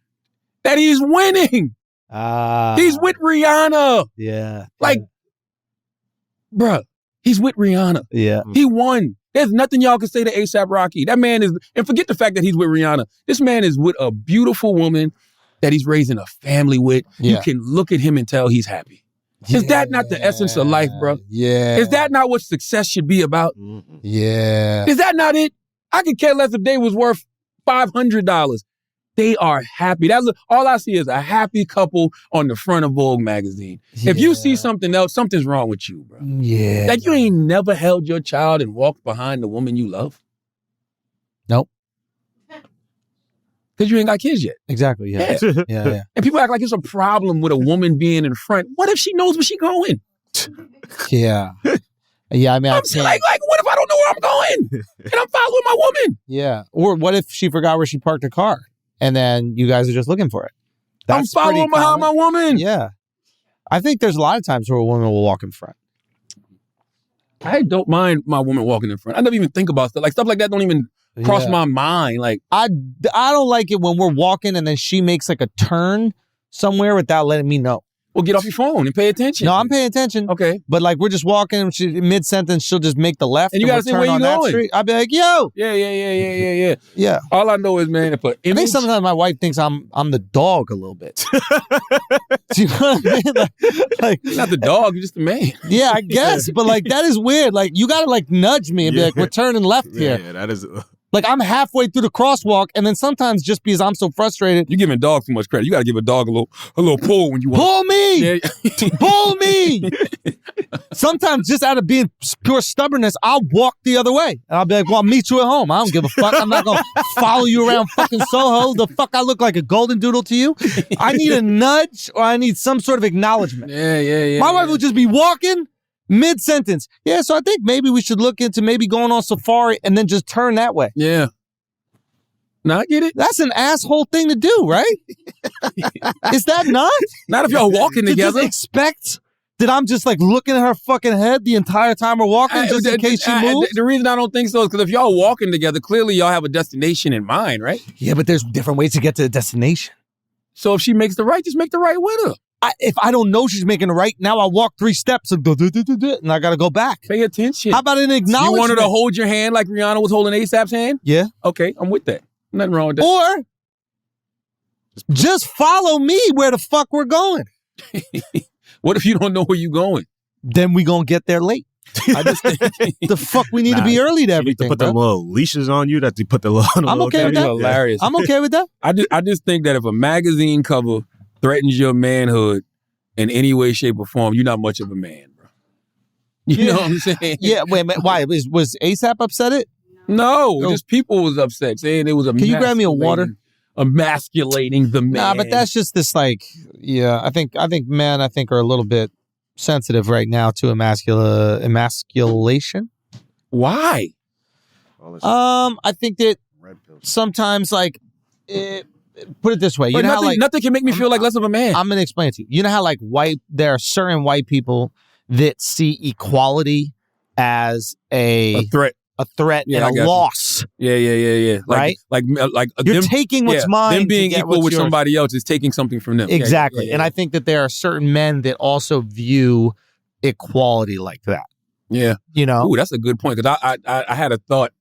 That he's winning. He's with Rihanna. Yeah. Like, bruh, he's with Rihanna. Yeah. He won. There's nothing y'all can say to A$AP Rocky. That man is, and forget the fact that he's with Rihanna. This man is with a beautiful woman that he's raising a family with. Yeah. You can look at him and tell he's happy. Is that not the essence of life, bro? Yeah. Is that not what success should be about? Yeah. Is that not it? I could care less if they was worth $500. They are happy. That's all I see is a happy couple on the front of Vogue magazine. Yeah. If you see something else, something's wrong with you, bro. Yeah. Like you ain't never held your child and walked behind the woman you love. Nope. Because you ain't got kids yet. Exactly. Yeah. Yeah. And people act like it's a problem with a woman being in front. What if she knows where she's going? Yeah. Yeah. I mean, I'm saying, like, what if I don't know where I'm going and I'm following my woman? Yeah. Or what if she forgot where she parked her car and then you guys are just looking for it? I'm following behind my woman. Yeah. I think there's a lot of times where a woman will walk in front. I don't mind my woman walking in front. I never even think about stuff like that. Don't even cross my mind. Like I don't like it when we're walking and then she makes like a turn somewhere without letting me know. Well, get off your phone and pay attention. No, I'm paying attention. Okay. But like we're just walking and mid-sentence she'll just make the left and you gotta say where you going. I'll be like, yo. Yeah. Yeah. All I know is, man, if an image... I think sometimes my wife thinks I'm the dog a little bit. Do you know what I mean? Like, you're not the dog, you're just the man. Yeah, I guess. But like that is weird. Like you gotta like nudge me and be like, we're turning left here. Yeah, that is... Like I'm halfway through the crosswalk, and then sometimes just because I'm so frustrated, you're giving dog too much credit. You got to give a dog a little pull when you want. Pull me, yeah. Pull me. Sometimes just out of being pure stubbornness, I'll walk the other way, and I'll be like, "Well, I'll meet you at home. I don't give a fuck. I'm not gonna follow you around fucking Soho. The fuck I look like a golden doodle to you? I need a nudge or I need some sort of acknowledgement." Yeah. My wife will just be walking. Mid-sentence. Yeah, so I think maybe we should look into maybe going on safari and then just turn that way. Yeah. Now I get it. That's an asshole thing to do, right? Is that not? Not if y'all walking together. Just expect that I'm just like looking at her fucking head the entire time we're walking just in case she moves? The reason I don't think so is because if y'all walking together, clearly y'all have a destination in mind, right? Yeah, but there's different ways to get to the destination. So if she makes the right, just make the right with her. If I don't know she's making it right, now I walk 3 steps and I got to go back. Pay attention. How about an acknowledgement? You want her to hold your hand like Rihanna was holding A$AP's hand? Yeah. Okay, I'm with that. Nothing wrong with that. Or just follow me where the fuck we're going. What if you don't know where you're going? Then we gonna get there late. I just think The fuck we need to be early to You need to everything, put bro. the little leashes on you that they put the little. I'm okay with that'd be that. hilarious. I'm okay with that. I just think that if a magazine cover threatens your manhood in any way, shape, or form, you're not much of a man, bro. You know what I'm saying? Yeah, wait a minute. Why? Was ASAP upset it? No, just people was upset saying it was a. Can you grab me a water? Emasculating the man. Nah, but that's just this like, yeah, I think men are a little bit sensitive right now to emasculation. Why? I think that sometimes like, put it this way, you But know nothing, how like nothing can make me feel like less of a man. I'm gonna explain it to you. You know how like there are certain white people that see equality as a threat. Yeah, and a loss. Yeah. Right? Like You're them, taking what's mine. Them being to get equal what's with yours. somebody else is taking something from them. Exactly. Yeah. And I think that there are certain men that also view equality like that. Yeah. You know? Ooh, that's a good point. Because I had a thought.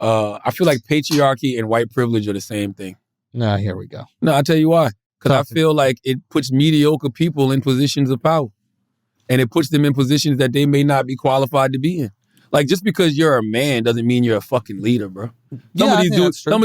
I feel like patriarchy and white privilege are the same thing. No, here we go. No, I'll tell you why. Because I feel like it puts mediocre people in positions of power. And it puts them in positions that they may not be qualified to be in. Like, just because you're a man doesn't mean you're a fucking leader, bro. Some of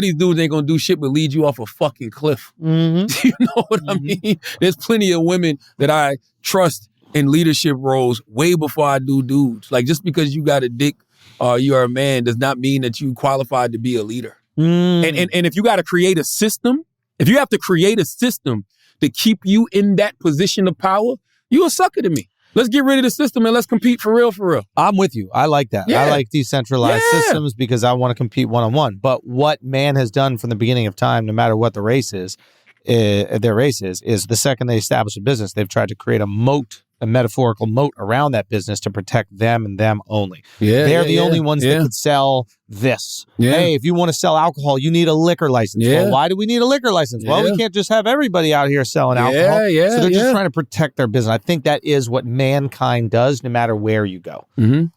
these dudes ain't gonna do shit but lead you off a fucking cliff. Mm-hmm. You know what I mean? There's plenty of women that I trust in leadership roles way before I do dudes. Like, just because you got a dick or you're a man does not mean that you qualified to be a leader. And if you got to create a system, if you have to create a system to keep you in that position of power, you a sucker to me. Let's get rid of the system and let's compete for real, for real. I'm with you. I like that. Yeah. I like decentralized systems because I want to compete one-on-one. But what man has done from the beginning of time, no matter what the race is, their race is the second they establish a business, they've tried to create a moat, a metaphorical moat around that business to protect them and them only. They're the only ones that could sell this. Hey, if you want to sell alcohol, you need a liquor license. Well, why do we need a liquor license? Well, we can't just have everybody out here selling alcohol. So they're just trying to protect their business. I think that is what mankind does no matter where you go. Mm-hmm.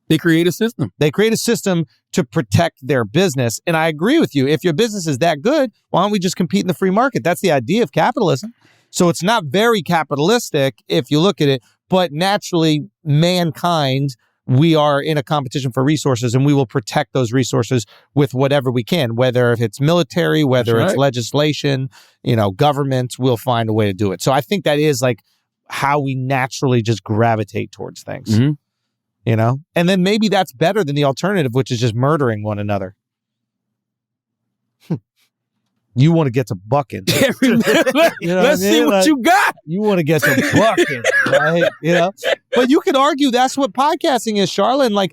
They create a system. They create a system to protect their business. And I agree with you. If your business is that good, why don't we just compete in the free market? That's the idea of capitalism. So it's not very capitalistic if you look at it, but naturally, mankind, we are in a competition for resources and we will protect those resources with whatever we can, whether it's military, whether it's legislation, governments will find a way to do it. So I think that is like how we naturally just gravitate towards things. Mm-hmm. And then maybe that's better than the alternative, which is just murdering one another. You want to get to bucking. Let's see what you got. You want to get to bucking, right? But you could argue that's what podcasting is, Charlotte. Like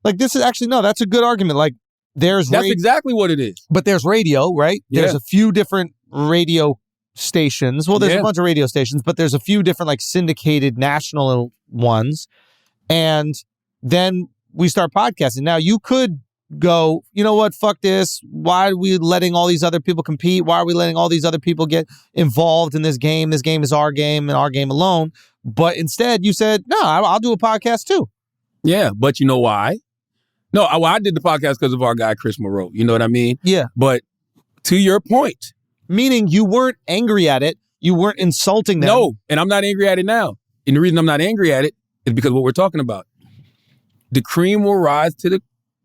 this is actually, no, that's a good argument. Like that's exactly what it is. But there's radio, right? Yeah. There's a few different radio stations. Well, there's a bunch of radio stations, but there's a few different like syndicated national ones. And then we start podcasting. Now you could go, you know what, fuck this. Why are we letting all these other people compete? Why are we letting all these other people get involved in this game? This game is our game and our game alone. But instead you said, no, I'll do a podcast too. Yeah, but you know why? No, I did the podcast because of our guy, Chris Moreau. You know what I mean? Yeah. But to your point. Meaning you weren't angry at it. You weren't insulting them. No, and I'm not angry at it now. And the reason I'm not angry at it is because of what we're talking about. The cream will rise to the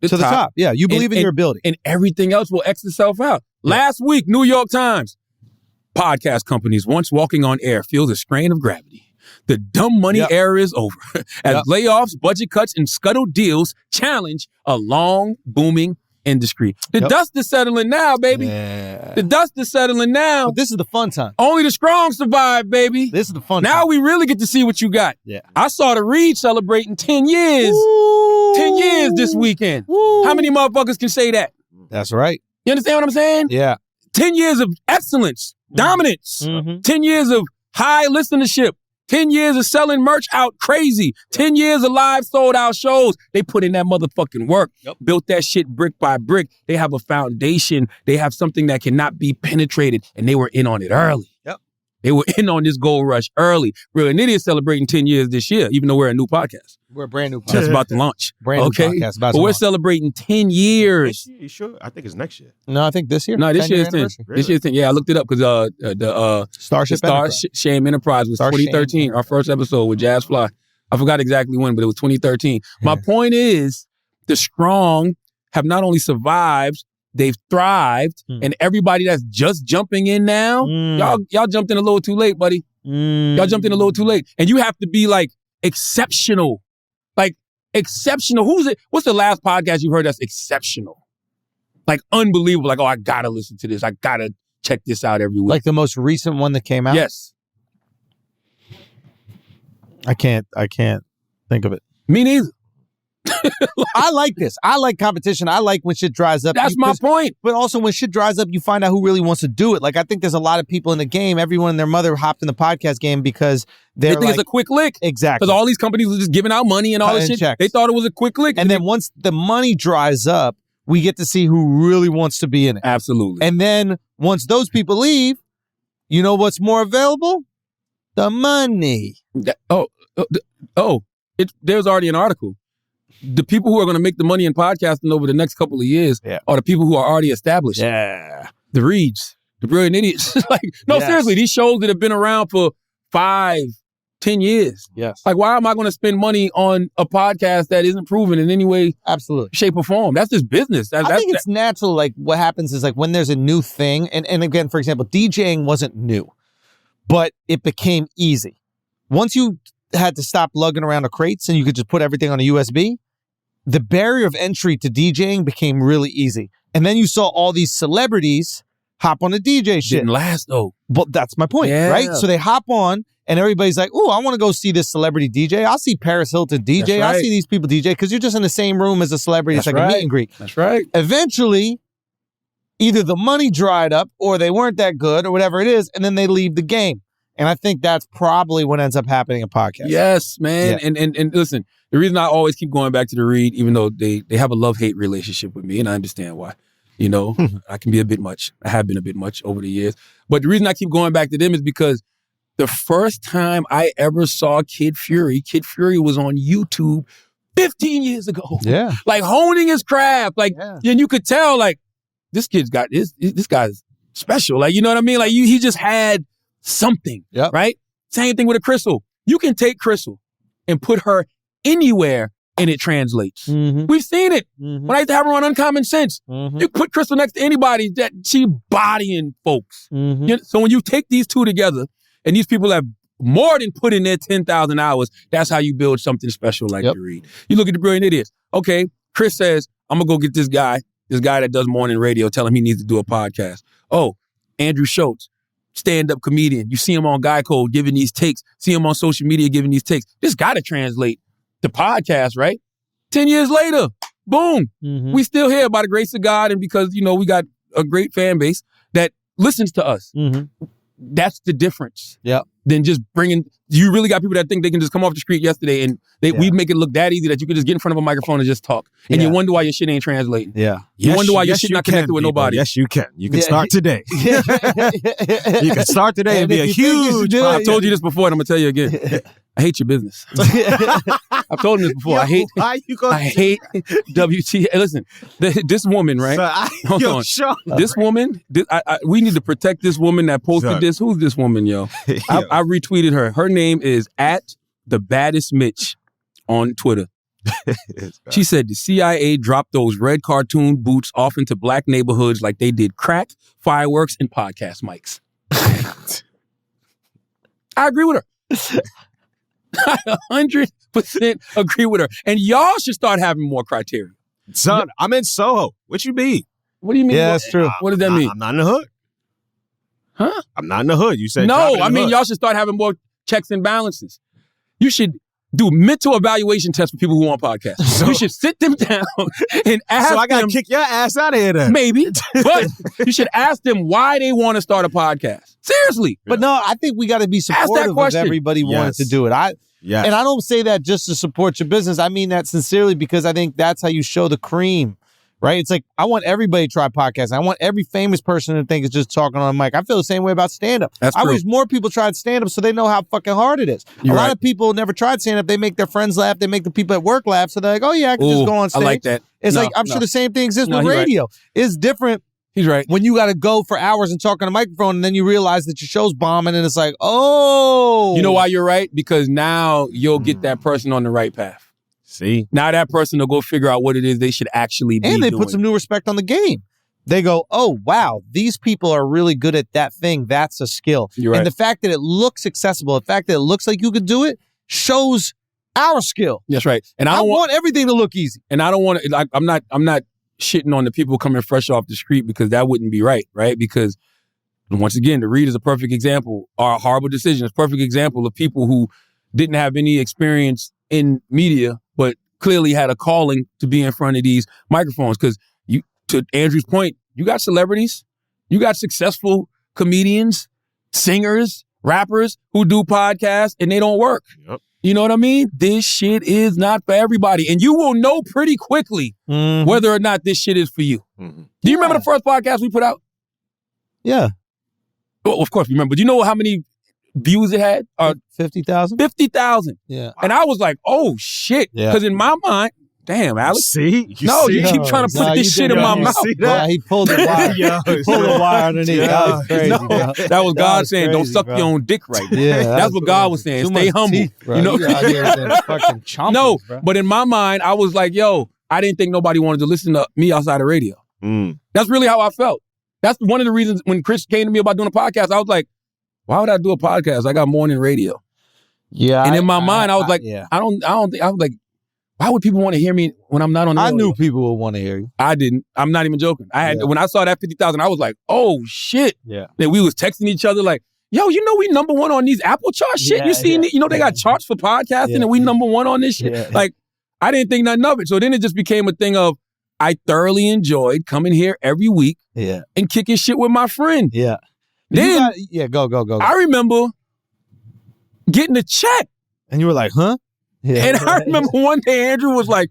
top. Yeah, you believe in your ability. And everything else will X itself out. Yeah. Last week, New York Times. Podcast companies once walking on air feels a strain of gravity. The dumb money era is over. As layoffs, budget cuts, and scuttled deals challenge a long, booming industry. The dust is settling now, baby. Yeah. The dust is settling now. But this is the fun time. Only the strong survive, baby. This is the fun time. Now we really get to see what you got. Yeah. I saw the Reed celebrating 10 years. Ooh. 10 years this weekend. Ooh. How many motherfuckers can say that? That's right. You understand what I'm saying? Yeah. 10 years of excellence, dominance. Mm-hmm. 10 years of high listenership. 10 years of selling merch out crazy. 10 years of live sold out shows. They put in that motherfucking work. Yep. Built that shit brick by brick. They have a foundation. They have something that cannot be penetrated. And they were in on it early. Yep. They were in on this gold rush early. Brilliant Idiots celebrating 10 years this year, even though we're a new podcast. We're a brand new podcast. That's about to launch. Brand new podcast. But we're celebrating 10 years. You sure? I think it's next year. No, I think this year. No, this 10-year year's 10. anniversary. This year's 10. Yeah, I looked it up because the Starship Enterprise. Shame Enterprise was Star 2013. Shame. Our first episode with Jazz Fly. I forgot exactly when, but it was 2013. My point is, the strong have not only survived, they've thrived, and everybody that's just jumping in now, y'all jumped in a little too late, buddy. Y'all jumped in a little too late. And you have to be like exceptional. Like exceptional. Who's it? What's the last podcast you heard that's exceptional? Like unbelievable. Like, oh, I gotta listen to this. I gotta check this out every week. Like the most recent one that came out? Yes. I can't think of it. Me neither. I like this. I like competition. I like when shit dries up. That's my point. But also when shit dries up, you find out who really wants to do it. Like, I think there's a lot of people in the game. Everyone and their mother hopped in the podcast game because they think it's a quick lick. Exactly. Because all these companies were just giving out money and all this shit. Checks. They thought it was a quick lick. And then once the money dries up, we get to see who really wants to be in it. Absolutely. And then once those people leave, you know what's more available? The money. There's already an article. The people who are going to make the money in podcasting over the next couple of years are the people who are already established. Yeah. The Reeds, the Brilliant Idiots. Seriously, these shows that have been around for 5, 10 years. Yes. Like, why am I going to spend money on a podcast that isn't proven in any way, absolutely, shape, or form? That's just business. I think it's natural. Like, what happens is, like, when there's a new thing, and again, for example, DJing wasn't new, but it became easy. Once you had to stop lugging around the crates and you could just put everything on a USB, the barrier of entry to DJing became really easy. And then you saw all these celebrities hop on the DJ shit. Didn't last, though. But that's my point, right? So they hop on, and everybody's like, oh, I want to go see this celebrity DJ. I'll see Paris Hilton DJ. That's right. I'll see these people DJ, because you're just in the same room as a celebrity. That's it's like a meet and greet. That's right. Eventually, either the money dried up or they weren't that good or whatever it is, and then they leave the game. And I think that's probably what ends up happening in podcasts. Yes, man. Yeah. And listen, the reason I always keep going back to the Reed, even though they have a love-hate relationship with me, and I understand why. You know, I can be a bit much. I have been a bit much over the years. But the reason I keep going back to them is because the first time I ever saw Kid Fury was on YouTube 15 years ago. Yeah. Like honing his craft. Like, and you could tell, like, this kid's got, this guy's special. Like, you know what I mean? Like, he just had something, right? Same thing with a Crystal. You can take Crystal and put her anywhere and it translates. Mm-hmm. We've seen it. Mm-hmm. When I used to have her on Uncommon Sense, you put Crystal next to anybody that she bodying folks. Mm-hmm. You know, so when you take these two together, and these people have more than put in their 10,000 hours, that's how you build something special like the Reed. You look at the Brilliant Idiots. Okay, Chris says, I'm going to go get this guy that does morning radio, tell him he needs to do a podcast. Oh, Andrew Schultz, stand-up comedian. You see him on Guy Code giving these takes, see him on social media giving these takes. This got to translate to podcast, right? 10 years later, boom. Mm-hmm. We still here by the grace of God and because, you know, we got a great fan base that listens to us. Mm-hmm. That's the difference. Yeah. Than just bringing, you really got people that think they can just come off the street yesterday and we make it look that easy that you can just get in front of a microphone and just talk. And you wonder why your shit ain't translating. Yeah. You wonder why your shit not connected with nobody. Yes, you can. You can start today. You can start today and be a huge. I've told you this before and I'm going to tell you again. I hate your business. I've told him this before. I hate WT. Hey, listen, this woman, right? Hold on. Sure. This woman, we need to protect this woman that posted this. Who's this woman, yo? I retweeted her. Her name is @thebaddestmitch on Twitter. She said the CIA dropped those red cartoon boots off into black neighborhoods like they did crack, fireworks, and podcast mics. I agree with her. I 100% agree with her. And y'all should start having more criteria. Son, I'm in Soho. What you mean? What do you mean? Yeah, that's true. What does that mean? I'm not in the hood. Huh? I'm not in the hood. You said no, I mean, y'all should start having more checks and balances. You should do mental evaluation tests for people who want podcasts. So, you should sit them down and ask them. So I got to kick your ass out of here then. Maybe. But you should ask them why they want to start a podcast. Seriously. But no, I think we got to be supportive of everybody wanting to do it. And I don't say that just to support your business. I mean that sincerely because I think that's how you show the cream, right? It's like, I want everybody to try podcasting. I want every famous person to think it's just talking on a mic. I feel the same way about stand-up. I wish more people tried stand-up so they know how fucking hard it is. A lot of people never tried stand-up. They make their friends laugh. They make the people at work laugh. So they're like, oh yeah, I can just go on stage. I like that. It's like, I'm sure the same thing exists with radio. It's different. He's right. When you got to go for hours and talk on a microphone and then you realize that your show's bombing and it's like, oh. You know why you're right? Because now you'll get that person on the right path. See? Now that person will go figure out what it is they should actually be And they doing. put some new respect on the game. They go, oh, wow, these people are really good at that thing. That's a skill. You're right. And the fact that it looks accessible, the fact that it looks like you could do it, shows our skill. That's right. And I want everything to look easy. And I don't want to, I'm not shitting on the people coming fresh off the street because that wouldn't be right? Because once again, the Read is a perfect example. Our Horrible Decision is a perfect example of people who didn't have any experience in media, but clearly had a calling to be in front of these microphones. Because you, to Andrew's point, you got celebrities, you got successful comedians, singers, rappers who do podcasts and they don't work. Yep. You know what I mean? This shit is not for everybody. And you will know pretty quickly whether or not this shit is for you. Mm-hmm. Do you remember the first podcast we put out? Yeah. Well, of course, remember. Do you know how many views it had? 50,000? 50,000. Yeah. And I was like, oh, shit. Yeah. Because in my mind, damn, Alex. See? You keep trying to put this shit in my mouth. Yeah, he pulled the wire. He pulled the wire underneath. That was crazy, bro. That was God saying, don't suck your own dick right now. Yeah, that's what God was saying. Stay humble. Teeth, bro. You know? You out here with them fucking chompers, No, bro. but in my mind, I was like, yo, I didn't think nobody wanted to listen to me outside of radio. That's really how I felt. That's one of the reasons when Chris came to me about doing a podcast, I was like, why would I do a podcast? I got morning radio. Yeah. And in my mind, I was like, I don't think, I was like, why would people want to hear me when I'm not on the radio? I knew people would want to hear you. I didn't. I'm not even joking. When I saw that 50,000, I was like, oh shit. Yeah. Then we was texting each other like, yo, you know we number one on these Apple charts shit. You seen it? You know they got charts for podcasting and we number one on this shit. Yeah. Like, I didn't think nothing of it. So then it just became a thing of, I thoroughly enjoyed coming here every week and kicking shit with my friend. Yeah. Then, go. I remember getting a check. And you were like, huh? Yeah. And I remember one day Andrew was like,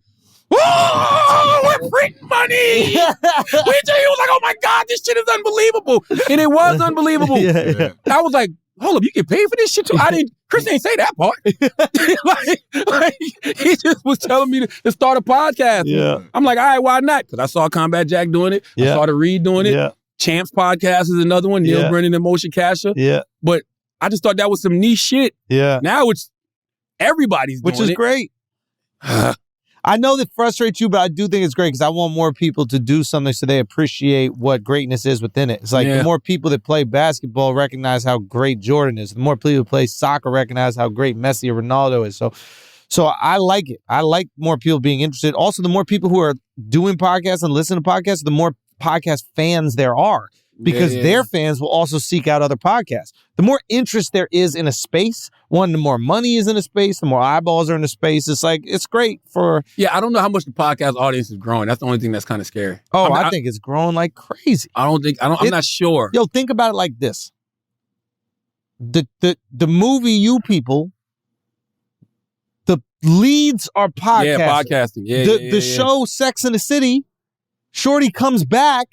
oh, we're printing money. He was like, oh my God, this shit is unbelievable. And it was unbelievable. I was like, hold up, you get paid for this shit too? Chris ain't say that part. like, he just was telling me to start a podcast. Yeah. I'm like, all right, why not? Because I saw Combat Jack doing it. I saw the Reed doing it. Yeah. Champs podcast is another one. Neil Brennan and Moshe Kasher. Yeah. But I just thought that was some niche shit. Yeah. Now it's everybody's doing it. Which is great. I know that frustrates you, but I do think it's great because I want more people to do something so they appreciate what greatness is within it. It's like the more people that play basketball recognize how great Jordan is. The more people who play soccer recognize how great Messi or Ronaldo is. So I like it. I like more people being interested. Also, the more people who are doing podcasts and listen to podcasts, the more podcast fans there are. Because their fans will also seek out other podcasts. The more interest there is in a space, the more money is in a space, the more eyeballs are in a space. It's like, it's great for... Yeah, I don't know how much the podcast audience is growing. That's the only thing that's kind of scary. Oh, I think it's growing like crazy. I'm not sure. Yo, think about it like this. The movie You People, the leads are podcasting. Yeah, podcasting. The show Sex and the City, Shorty comes back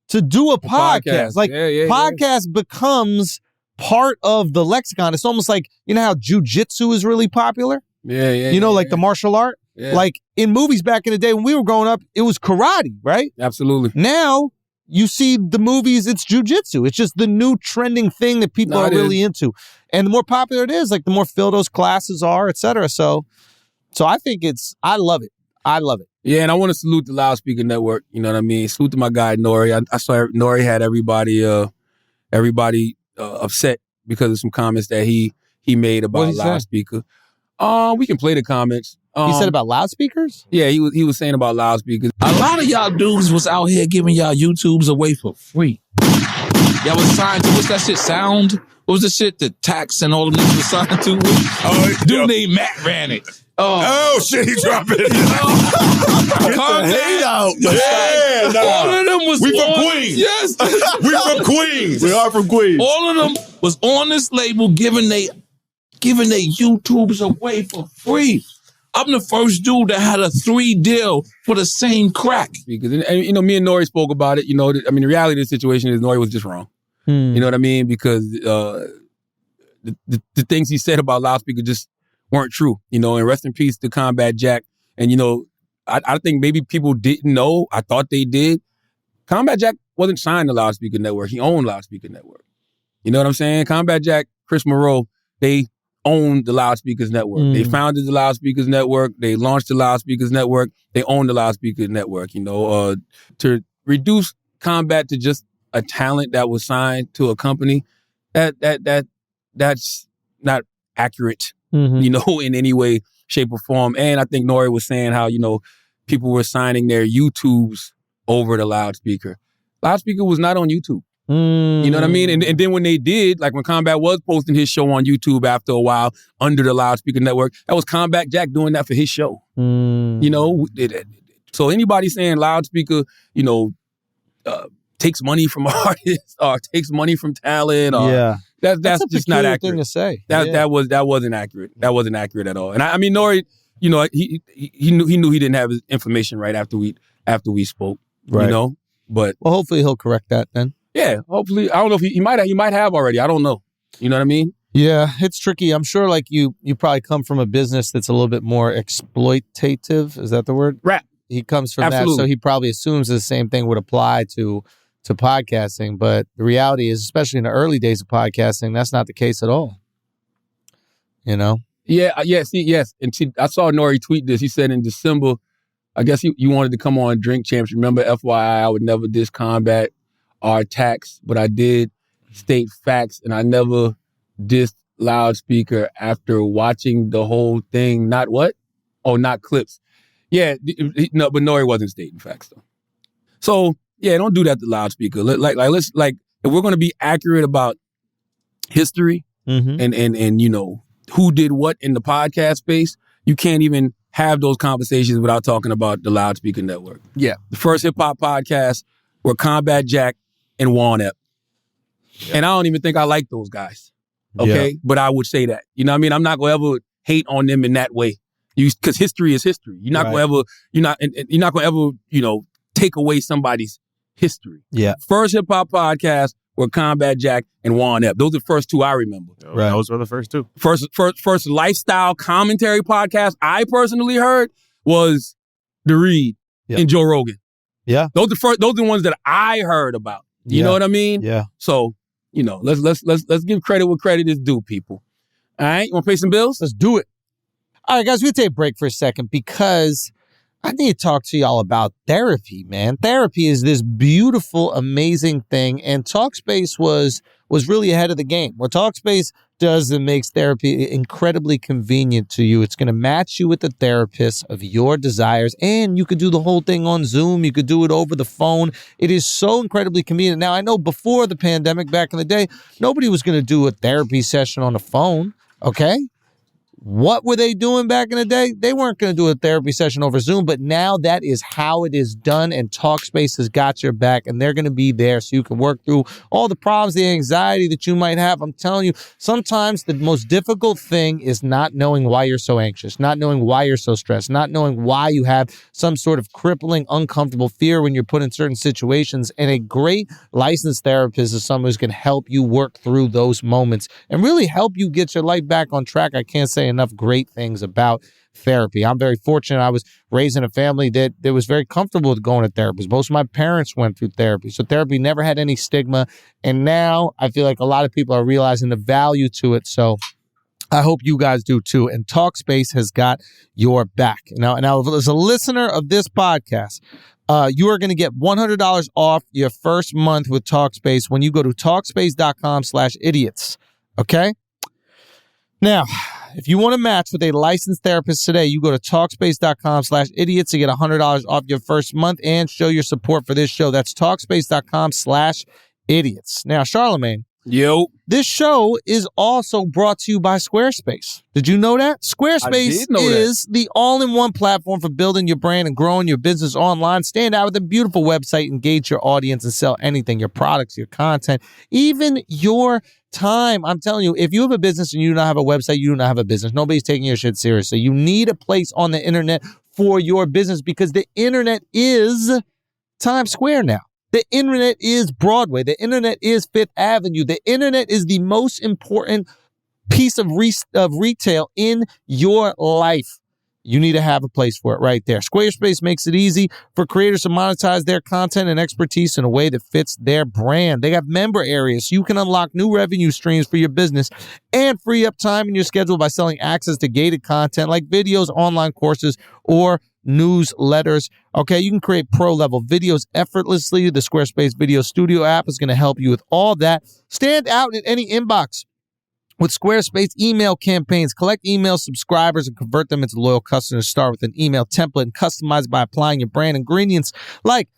to do a podcast. Like, podcast becomes part of the lexicon. It's almost like, you know how jujitsu is really popular? Like the martial art? Yeah. Like, in movies back in the day when we were growing up, it was karate, right? Absolutely. Now, you see the movies, it's jujitsu. It's just the new trending thing that people are really into. And the more popular it is, like, the more filled those classes are, et cetera. So I think I love it. I love it. Yeah, and I want to salute the Loudspeaker Network. You know what I mean? Salute to my guy Nori. I saw Nori had everybody upset because of some comments that he made about Loudspeaker. We can play the comments. He said about loudspeakers? Yeah, he was saying about loudspeakers. A lot of y'all dudes was out here giving y'all YouTubes away for free. Y'all was signed to, what's that shit, Sound? What was the shit that Tax and all of them was signed to? Dude named Matt ran it. Oh shit, he dropping it. Hate out. Yeah, all of them was we from on, Queens. Yes. We from Queens. We are from Queens. All of them was on this label giving they YouTubes away for free. I'm the first dude that had a 3 deal for the same crack. Because, and, you know, me and Nori spoke about it. You know, I mean, the reality of the situation is Nori was just wrong. You know what I mean? Because the things he said about loudspeaker just weren't true. You know, and rest in peace to Combat Jack. And, you know, I think maybe people didn't know. I thought they did. Combat Jack wasn't signed to Loudspeaker Network. He owned Loudspeaker Network. You know what I'm saying? Combat Jack, Chris Moreau, they owned the Loudspeakers Network. They founded the Loudspeakers Network. They launched the Loudspeakers Network. They owned the Loudspeakers Network. You know, to reduce Combat to just a talent that was signed to a company, that's not accurate. You know, in any way, shape, or form. And I think Nori was saying how, you know, people were signing their YouTubes over the Loudspeaker. Loudspeaker was not on YouTube. You know what I mean? And then when they did, like when Combat was posting his show on YouTube after a while under the Loudspeaker Network, that was Combat Jack doing that for his show. You know? So anybody saying Loudspeaker, you know, takes money from artists or takes money from talent or that's just not accurate. Thing to say. That wasn't accurate. That wasn't accurate at all. And I mean, Nori, you know, he knew he didn't have his information right after we spoke. Right. You know, but well, hopefully he'll correct that then. Yeah, hopefully. I don't know if he might have already. I don't know. You know what I mean? Yeah, it's tricky. I'm sure like you probably come from a business that's a little bit more exploitative. Is that the word? Rap. He comes from Absolutely. that, so he probably assumes the same thing would apply to podcasting. But the reality is, especially in the early days of podcasting, that's not the case at all. You know? Yeah, yes. And I saw Nori tweet this. He said in December, I guess you wanted to come on Drink Champs. Remember, FYI, I would never diss Combat or attacks, but I did state facts, and I never dissed Loudspeaker after watching the whole thing. Not what? Oh, not clips. Yeah, no, but Nori wasn't stating facts though. So yeah, don't do that to Loudspeaker. Let's if we're going to be accurate about history and you know who did what in the podcast space, you can't even have those conversations without talking about the Loudspeaker Network. Yeah, the first hip hop podcast were Combat Jack and Juan Ep. Yeah. And I don't even think I like those guys. Okay, but I would say that. You know what I mean? I'm not gonna ever hate on them in that way. Because history is history. You're not gonna ever, you're not gonna ever, you know, take away somebody's history. Yeah. First hip hop podcast were Combat Jack and Juan Ep. Those are the first two I remember. Right. Those were the first two. First lifestyle commentary podcast I personally heard was The Read and Joe Rogan. Yeah. Those are the ones that I heard about. You know what I mean? Yeah. So, you know, let's give credit where credit is due, people. All right, you want to pay some bills? Let's do it. All right, guys, we'll take a break for a second because I need to talk to y'all about therapy, man. Therapy is this beautiful, amazing thing, and Talkspace was really ahead of the game. What Talkspace does that makes therapy incredibly convenient to you. It's going to match you with the therapist of your desires, and you could do the whole thing on Zoom. You could do it over the phone. It is so incredibly convenient. Now, I know before the pandemic, back in the day, nobody was going to do a therapy session on the phone, okay? What were they doing back in the day? They weren't going to do a therapy session over Zoom, but now that is how it is done, and Talkspace has got your back, and they're going to be there so you can work through all the problems, the anxiety that you might have. I'm telling you, sometimes the most difficult thing is not knowing why you're so anxious, not knowing why you're so stressed, not knowing why you have some sort of crippling, uncomfortable fear when you're put in certain situations, and a great licensed therapist is someone who's going to help you work through those moments and really help you get your life back on track. I can't say enough great things about therapy. I'm very fortunate. I was raised in a family that was very comfortable with going to therapy. Most of my parents went through therapy. So therapy never had any stigma. And now I feel like a lot of people are realizing the value to it. So I hope you guys do too. And Talkspace has got your back. Now as a listener of this podcast, you are going to get $100 off your first month with Talkspace when you go to Talkspace.com/idiots. Okay? Now, if you want to match with a licensed therapist today, you go to Talkspace.com/idiots to get $100 off your first month and show your support for this show. That's Talkspace.com/idiots. Now, Charlemagne, Yo. This show is also brought to you by Squarespace. Did you know that? Squarespace did know is the all-in-one platform for building your brand and growing your business online. Stand out with a beautiful website, engage your audience, and sell anything, your products, your content, even your time. I'm telling you, if you have a business and you do not have a website, you do not have a business. Nobody's taking your shit seriously. You need a place on the internet for your business because the internet is Times Square now. The internet is Broadway. The internet is Fifth Avenue. The internet is the most important piece of retail in your life. You need to have a place for it right there. Squarespace makes it easy for creators to monetize their content and expertise in a way that fits their brand. They have member areas so you can unlock new revenue streams for your business and free up time in your schedule by selling access to gated content like videos, online courses, or newsletters. Okay, you can create pro-level videos effortlessly. The Squarespace Video Studio app is going to help you with all that. Stand out in any inbox with Squarespace email campaigns. Collect email subscribers and convert them into loyal customers. Start with an email template and customize by applying your brand ingredients like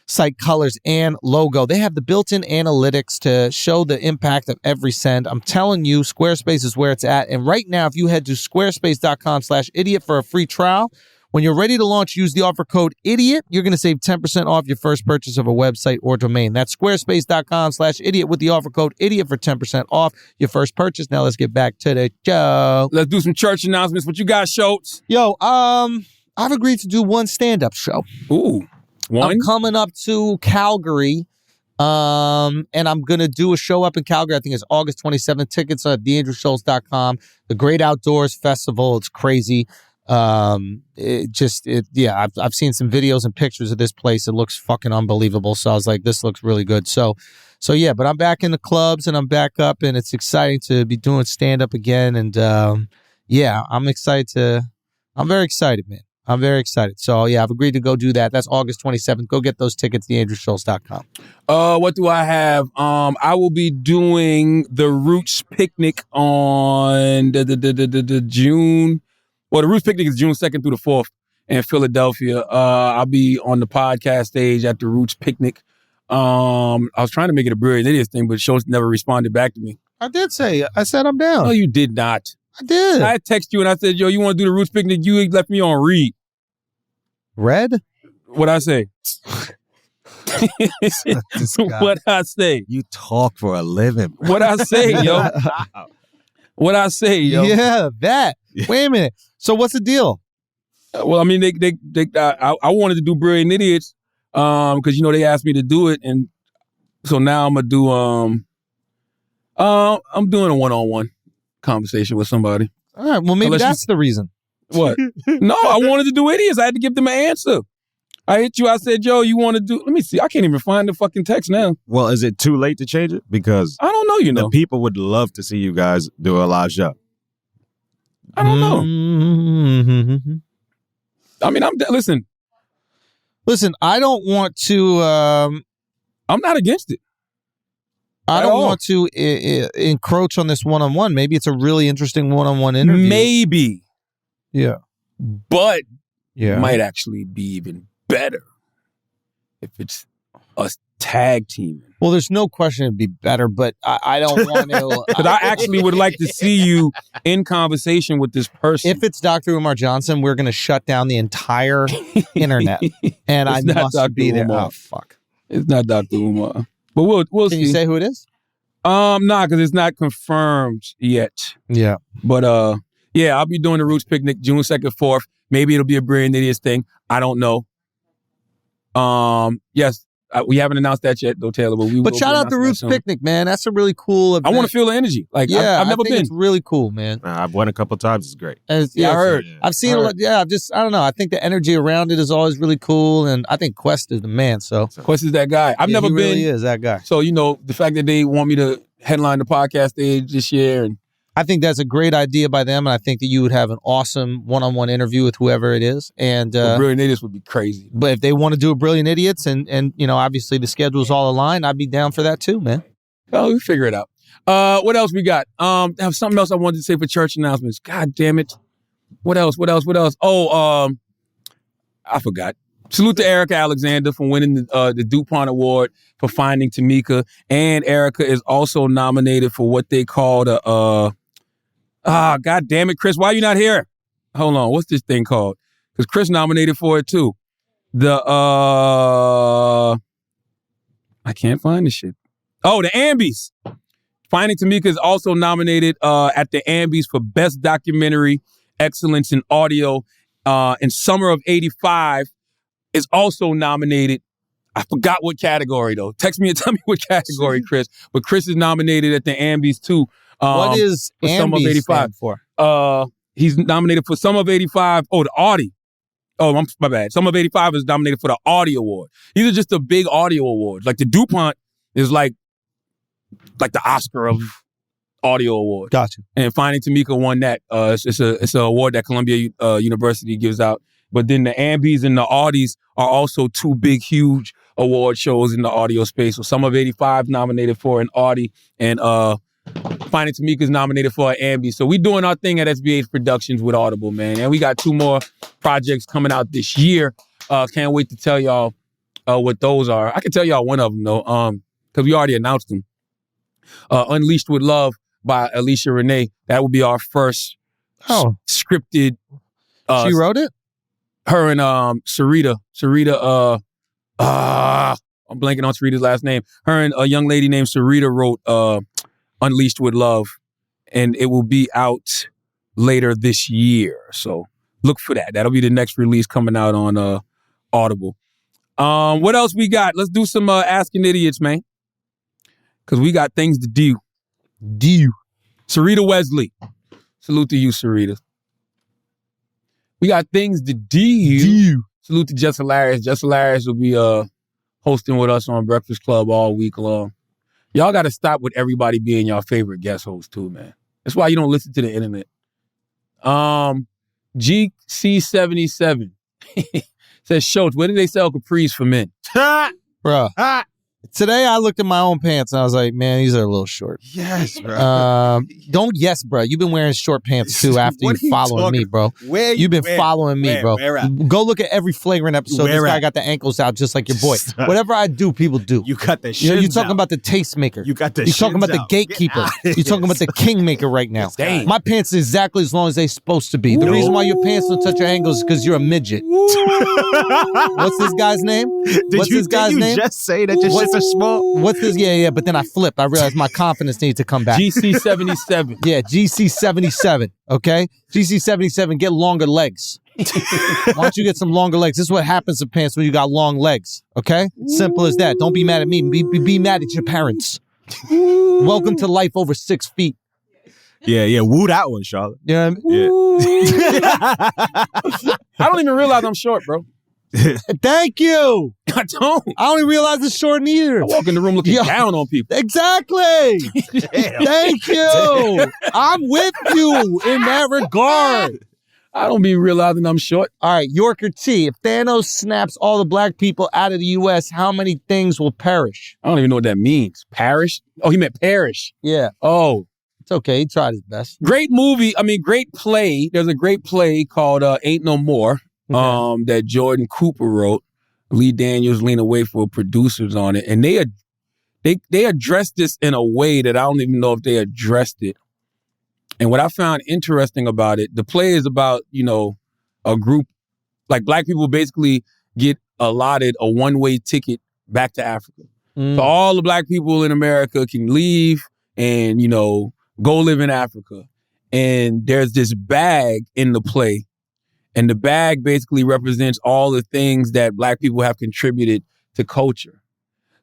site colors and logo. They have the built-in analytics to show the impact of every send. I'm telling you, Squarespace is where it's at. And right now, if you head to squarespace.com/idiot for a free trial, when you're ready to launch, use the offer code IDIOT. You're going to save 10% off your first purchase of a website or domain. That's squarespace.com/idiot with the offer code IDIOT for 10% off your first purchase. Now let's get back to the show. Let's do some church announcements. What you got, Schultz? Yo, I've agreed to do one stand-up show. Ooh, one? I'm coming up to Calgary, and I'm going to do a show up in Calgary. I think it's August 27th. Tickets are at theandrewschultz.com. The Great Outdoors Festival. It's crazy. I've seen some videos and pictures of this place. It looks fucking unbelievable. So I was like, this looks really good. So yeah, but I'm back in the clubs and I'm back up and it's exciting to be doing stand up again. And, I'm very excited, man. I'm very excited. So yeah, I've agreed to go do that. That's August 27th. Go get those tickets, theandrewschultz.com. What do I have? I will be doing the Roots Picnic on the June. Well, the Roots Picnic is June 2nd through the 4th in Philadelphia. I'll be on the podcast stage at the Roots Picnic. I was trying to make it a Brilliant Idiots thing, but Schultz never responded back to me. I said I'm down. No, you did not. I did. I texted you and I said, yo, you want to do the Roots Picnic? You left me on read. Red? What'd I say? What'd I say? You talk for a living. What'd I say, yo? What'd I say, yo? Yeah, that. Wait a minute. So what's the deal? Well, I mean, I wanted to do Brilliant Idiots because, they asked me to do it. And so now I'm going to do, I'm doing a one-on-one conversation with somebody. All right. Well, maybe that's the reason. What? No, I wanted to do idiots. I had to give them an answer. I hit you. I said, yo, you want to do... Let me see. I can't even find the fucking text now. Well, is it too late to change it? Because I don't know, the people would love to see you guys do a live show. I don't know. Mm-hmm. I mean, Listen, I don't want to... I'm not against it. I don't want to encroach on this one-on-one. Maybe it's a really interesting one-on-one interview. Maybe. Yeah. But it might actually be even better if it's us tag teaming. Well, there's no question it'd be better, but I don't want to... Because I actually would like to see you in conversation with this person. If it's Dr. Umar Johnson, we're going to shut down the entire internet. And I must Dr. be there. Umar. Oh, fuck. It's not Dr. Umar. But we'll see. Can you say who it is? Nah, because it's not confirmed yet. Yeah. But I'll be doing the Roots Picnic June 2nd, 4th. Maybe it'll be a Brilliant Idiots thing. I don't know. Yes, we haven't announced that yet, though, Taylor. But shout out the Roots Picnic, man. That's a really cool event. I want to feel the energy. Like, yeah, I've never been. It's really cool, man. I've won a couple of times. It's great. I heard. I've seen a lot. Yeah, I don't know. I think the energy around it is always really cool, and I think Quest is the man. So Quest is that guy. I've never been. He really is that guy. So the fact that they want me to headline the podcast stage this year, and I think that's a great idea by them, and I think that you would have an awesome one-on-one interview with whoever it is. And Brilliant Idiots would be crazy. But if they want to do a Brilliant Idiots, and obviously the schedule's all aligned, I'd be down for that too, man. Oh, we'll figure it out. What else we got? I have something else I wanted to say for church announcements. God damn it! What else? Oh, I forgot. Salute to Erica Alexander for winning the DuPont Award for Finding Tamika. And Erica is also nominated for what they call the, God damn it, Chris, why are you not here? Hold on, what's this thing called? Because Chris nominated for it too. I can't find the shit. Oh, the Ambies. Finding Tamika is also nominated at the Ambies for Best Documentary Excellence in Audio. In Summer of '85 is also nominated. I forgot what category though. Text me and tell me what category, Chris. But Chris is nominated at the Ambies too. What is for Summer of Ambies '85 stand for? He's nominated for Summer of '85. Oh, the Audie. Oh, my bad. Summer of '85 is nominated for the Audio Award. These are just the big audio awards. Like the DuPont is like the Oscar of audio award. Gotcha. And Finding Tamika won that. It's an award that Columbia University gives out. But then the Ambies and the Audies are also two big, huge award shows in the audio space. So Summer of '85 nominated for an Audie, and Finding Tamika is nominated for an Ambie. So we doing our thing at SBH Productions with Audible, man. And we got 2 more projects coming out this year. Can't wait to tell y'all what those are. I can tell y'all one of them though, because we already announced them. Unleashed with Love by Alicia Renee. That will be our first scripted. She wrote it? Her and Sarita. I'm blanking on Sarita's last name. Her and a young lady named Sarita wrote Unleashed with Love, and it will be out later this year. So look for that. That'll be the next release coming out on Audible. What else we got? Let's do some Asking Idiots, man. Because we got things to do. Sarita Wesley. Salute to you, Sarita. We got things to do. Salute to Just Hilarious. Just Hilarious will be hosting with us on Breakfast Club all week long. Y'all got to stop with everybody being your favorite guest host too, man. That's why you don't listen to the internet. GC77 says, Schultz, where do they sell capris for men? Bruh. Today I looked at my own pants and I was like, man, these are a little short. Yes, bro. Don't yes, bro. You've been wearing short pants too after you following me, bro. You've been following me, bro. Go look at every Flagrant episode. This guy got the ankles out just like your boy. Whatever I do, people do. You got the shit. You're talking about the tastemaker. You got the You're talking about the gatekeeper. You're talking about the kingmaker right now. Damn. My pants is exactly as long as they're supposed to be. The reason why your pants don't touch your ankles is because you're a midget. What's this guy's name? Did you just say that your shits are small? What's this? Yeah, but then I flipped. I realized my confidence needs to come back. GC77. Yeah, GC77, okay? GC77, get longer legs. Why don't you get some longer legs? This is what happens to pants when you got long legs, okay? Simple as that. Don't be mad at me. Be mad at your parents. Welcome to life over 6 feet. Yeah. Woo that one, Charlotte. You know what I mean? Yeah. I don't even realize I'm short, bro. Thank you. I don't. I don't even realize it's short either. I walk in the room looking down on people. Exactly. Thank you. I'm with you in that regard. I don't be realizing I'm short. All right, Yorker T. If Thanos snaps all the black people out of the U.S., how many things will perish? I don't even know what that means. Parish? Oh, he meant parish. Yeah. Oh. It's okay. He tried his best. Great movie. Great play. There's a great play called Ain't No More. Okay. That Jordan Cooper wrote. Lee Daniels, Lena Waithe were producers on it, and they addressed this in a way that I don't even know if they addressed it. And what I found interesting about it, the play is about a group like black people basically get allotted a one-way ticket back to Africa. So all the black people in America can leave and go live in Africa. And there's this bag in the play. And the bag basically represents all the things that black people have contributed to culture.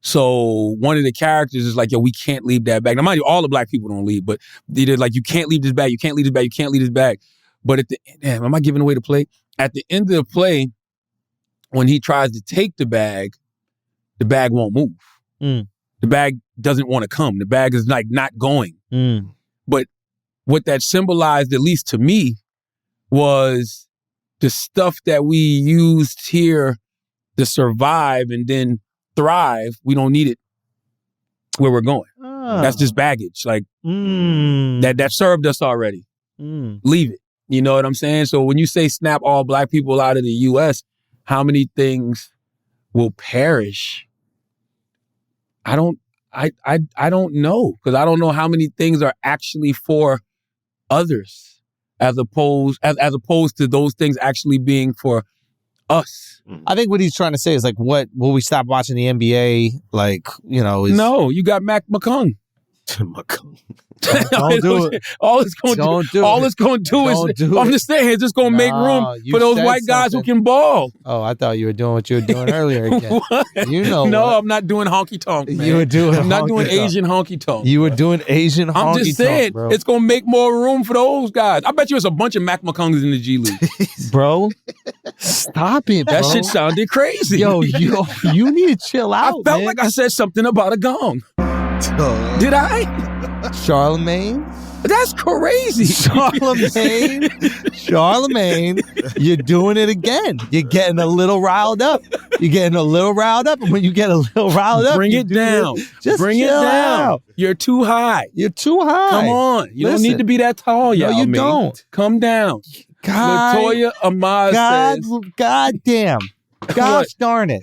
So one of the characters is like, yo, we can't leave that bag. Now, mind you, all the black people don't leave, but they're like, you can't leave this bag, you can't leave this bag, you can't leave this bag. But am I giving away the play? At the end of the play, when he tries to take the bag won't move. The bag doesn't want to come. The bag is like not going. But what that symbolized, at least to me, was the stuff that we used here to survive and then thrive, we don't need it where we're going. That's just baggage. Like that served us already. Leave it. You know what I'm saying? So when you say snap all black people out of the US, how many things will perish, I don't know, because I don't know how many things are actually for others as opposed to those things actually being for us. I think what he's trying to say is like, what will we stop watching the NBA? Like, you know, No, you got Mac McClung. Don't do it. All it's going to do. All it's going to do is. I'm just saying, it's just going to make room for those white guys who can ball. Oh, I thought you were doing what you were doing earlier again. You know, no, what? I'm not doing honky tonk. Man. You were doing. I'm not doing Asian honky tonk. You were doing Asian honky tonk. I'm just saying, bro. it's going to make more room for those guys. I bet you it's a bunch of Mac McClungs in the G League, bro. Stop it, bro. That shit sounded crazy. Yo, you need to chill out. I felt like I said something about a gong. Did I? Charlemagne? That's crazy. Charlemagne, you're doing it again. You're getting a little riled up. And when you get a little riled up, bring it down. Just bring it down. Out. You're too high. Come on. You don't need to be that tall, y'all. No, you don't. Come down. God, Latoya Amaz says. God damn. Gosh darn it.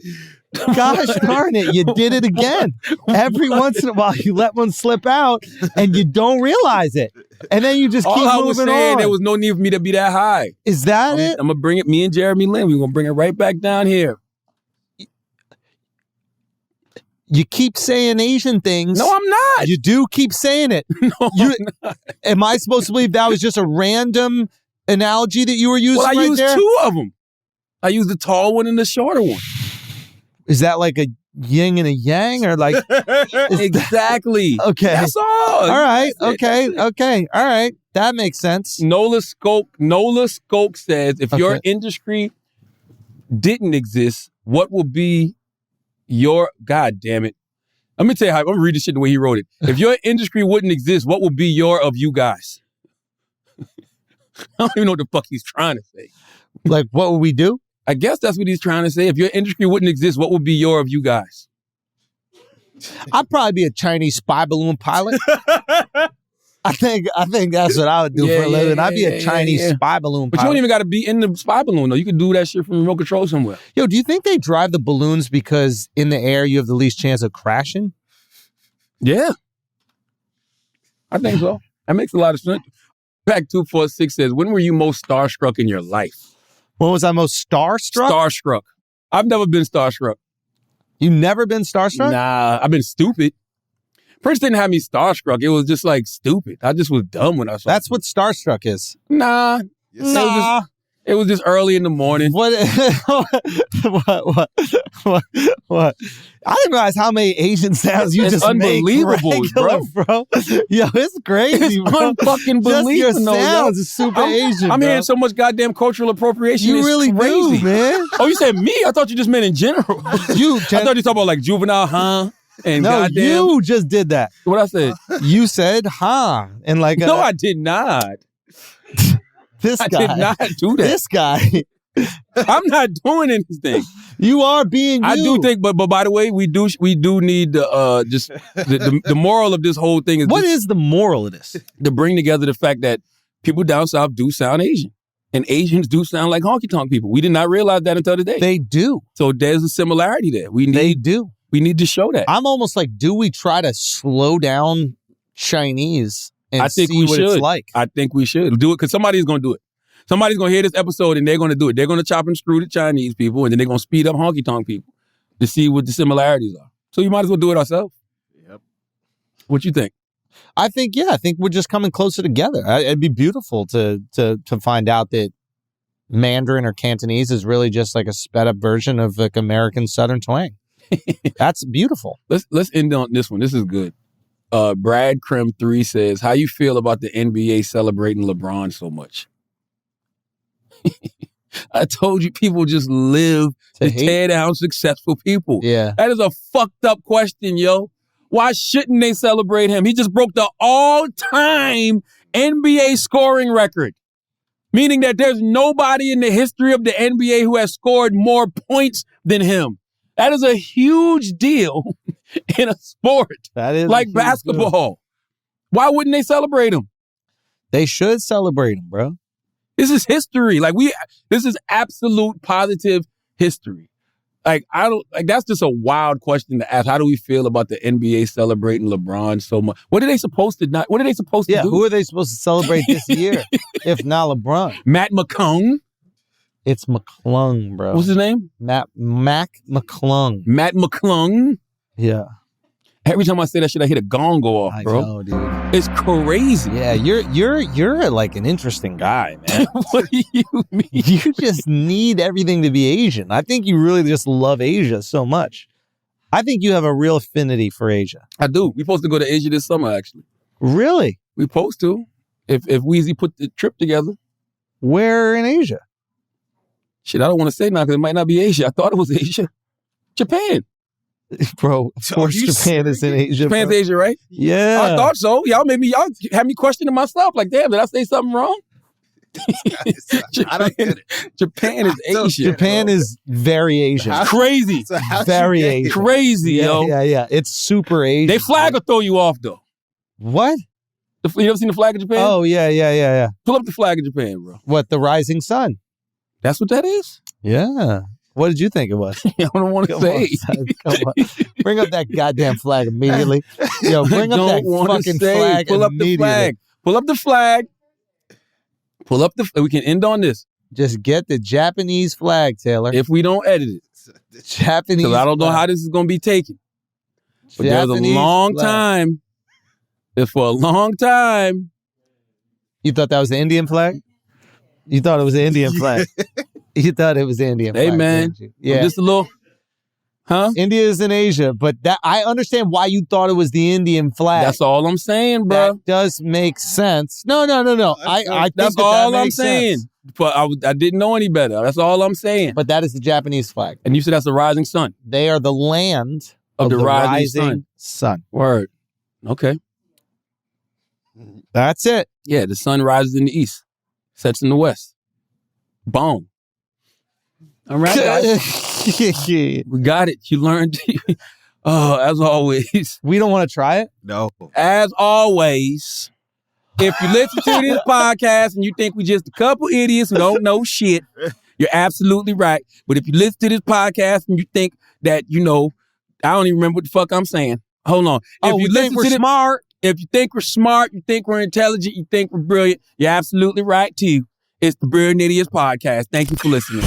Gosh darn it, you did it again. Every once in a while, you let one slip out and you don't realize it. And then you just keep moving on. I was saying there was no need for me to be that high. Is that it? I'm going to bring it, me and Jeremy Lin, we're going to bring it right back down here. You keep saying Asian things. No, I'm not. You do keep saying it. No, I'm not. Am I supposed to believe that was just a random analogy that you were using I used there? two of them. I used the tall one and the shorter one. Is that like a yin and a yang, or like exactly? Okay, that's all. All right, okay, all right, that makes sense. Nola Skoke says, if your industry didn't exist, what would be your? God damn it! Let me tell you how. I'm gonna read this shit the way he wrote it. If your industry wouldn't exist, what would be your of you guys? I don't even know what the fuck he's trying to say. Like, what would we do? I guess that's what he's trying to say. If your industry wouldn't exist, what would be your of you guys? I'd probably be a Chinese spy balloon pilot. I think that's what I would do for a living. I'd be a Chinese spy balloon pilot. But you don't even got to be in the spy balloon, though. You can do that shit from remote control somewhere. Yo, do you think they drive the balloons because in the air you have the least chance of crashing? Yeah. I think so. That makes a lot of sense. Pack 246 says, when were you most starstruck in your life? When was I most starstruck? Starstruck. I've never been starstruck. You've never been starstruck? Nah, I've been stupid. Prince didn't have me starstruck. It was just like stupid. I just was dumb when I saw That's what starstruck is. Nah. Nah. It was just early in the morning. What? What? I didn't realize how many Asian sounds you just unbelievable, make regular, bro. Yo, it's crazy, it's bro. Unfucking just your believable. sounds is super Asian. I'm bro. hearing so much goddamn cultural appropriation. You it's really crazy. do, man. Oh, you said me? I thought you just meant in general. I thought you talking about like juvenile, huh? And no, goddamn. You just did that. What I said? You said, huh? And like, no, I did not. I did not do that. This guy. I'm not doing anything. You are being you. I do think, but by the way, we do need just the moral of this whole thing is what is the moral of this? To bring together the fact that people down south do sound Asian, and Asians do sound like honky tonk people. We did not realize that until today. They do. So there's a similarity there. They do. We need to show that. I'm almost like, do we try to slow down Chinese and I think see we what should. it's like? I think we should do it because somebody's going to do it. Somebody's going to hear this episode and they're going to do it. They're going to chop and screw the Chinese people and then they're going to speed up honky tonk people to see what the similarities are. So you might as well do it ourselves. Yep. What you think? I think we're just coming closer together. It'd be beautiful to find out that Mandarin or Cantonese is really just like a sped up version of like American Southern twang. That's beautiful. Let's end on this one. This is good. Brad Krem 3 says, how you feel about the NBA celebrating LeBron so much? I told you people just live to tear down successful people. Yeah. That is a fucked up question, yo. Why shouldn't they celebrate him? He just broke the all-time NBA scoring record. Meaning that there's nobody in the history of the NBA who has scored more points than him. That is a huge deal in a sport like basketball. Deal. Why wouldn't they celebrate him? They should celebrate him, bro. This is history. This is absolute positive history. Like, I don't, like, that's just a wild question to ask. How do we feel about the NBA celebrating LeBron so much? What are they supposed to do? Yeah, who are they supposed to celebrate this year if not LeBron? Matt McClung? It's McClung, bro. What's his name? Mac McClung. Matt McClung? Yeah. Every time I say that shit, I hit a gong go off, bro. I know, dude. It's crazy. Yeah, you're like an interesting guy, man. What do you mean? You just need everything to be Asian. I think you really just love Asia so much. I think you have a real affinity for Asia. I do. We're supposed to go to Asia this summer, actually. Really? We're supposed to. If Weezy put the trip together. Where in Asia? Shit, I don't want to say now because it might not be Asia. I thought it was Asia. Japan. Bro, of course Japan is in Asia. Japan's bro. Asia, right? Yeah. I thought so. Y'all had me questioning myself. Like, damn, did I say something wrong? I don't get it. Japan is Asia. Japan is very Asian. It's crazy. So how'd Very you get Asian. here? Crazy, yo. Yeah. It's super Asian. They flag will throw you off, though. What? You ever seen the flag of Japan? Oh, yeah. Pull up the flag of Japan, bro. What, the rising sun? That's what that is? Yeah. What did you think it was? I don't want to say. Come on. Bring up that goddamn flag immediately. Yo, bring up that fucking flag Pull up the immediately. flag. Pull up the flag. Pull up the. We can end on this Just get the Japanese flag, Taylor. if we don't edit it. Japanese Because I don't know flag. how this is going to be taken. But there's a Japanese long flag. time. It's for a long time. You thought that was the Indian flag? You thought it was the Indian flag. You thought it was the Indian Hey, flag. man. didn't you? Yeah. Just a little. Huh? India is in Asia, but that I understand why you thought it was the Indian flag. That's all I'm saying, bro. That does make sense. No. I think That's that all I'm makes saying. sense. But I didn't know any better. That's all I'm saying. But that is the Japanese flag. And you said that's the rising sun. They are the land Of of the rising rising sun. Word. Okay. That's it. Yeah, the sun rises in the east, sets in the west. Boom. All right, guys. We got it. You learned. Oh, as always. We don't want to try it. No. As always, if you listen to this podcast and you think we just a couple idiots who don't know shit, you're absolutely right. But if you listen to this podcast and you think that, I don't even remember what the fuck I'm saying. Hold on. If you think we're smart. If you think we're smart, you think we're intelligent, you think we're brilliant, you're absolutely right too. It's the Brilliant Idiots Podcast. Thank you for listening.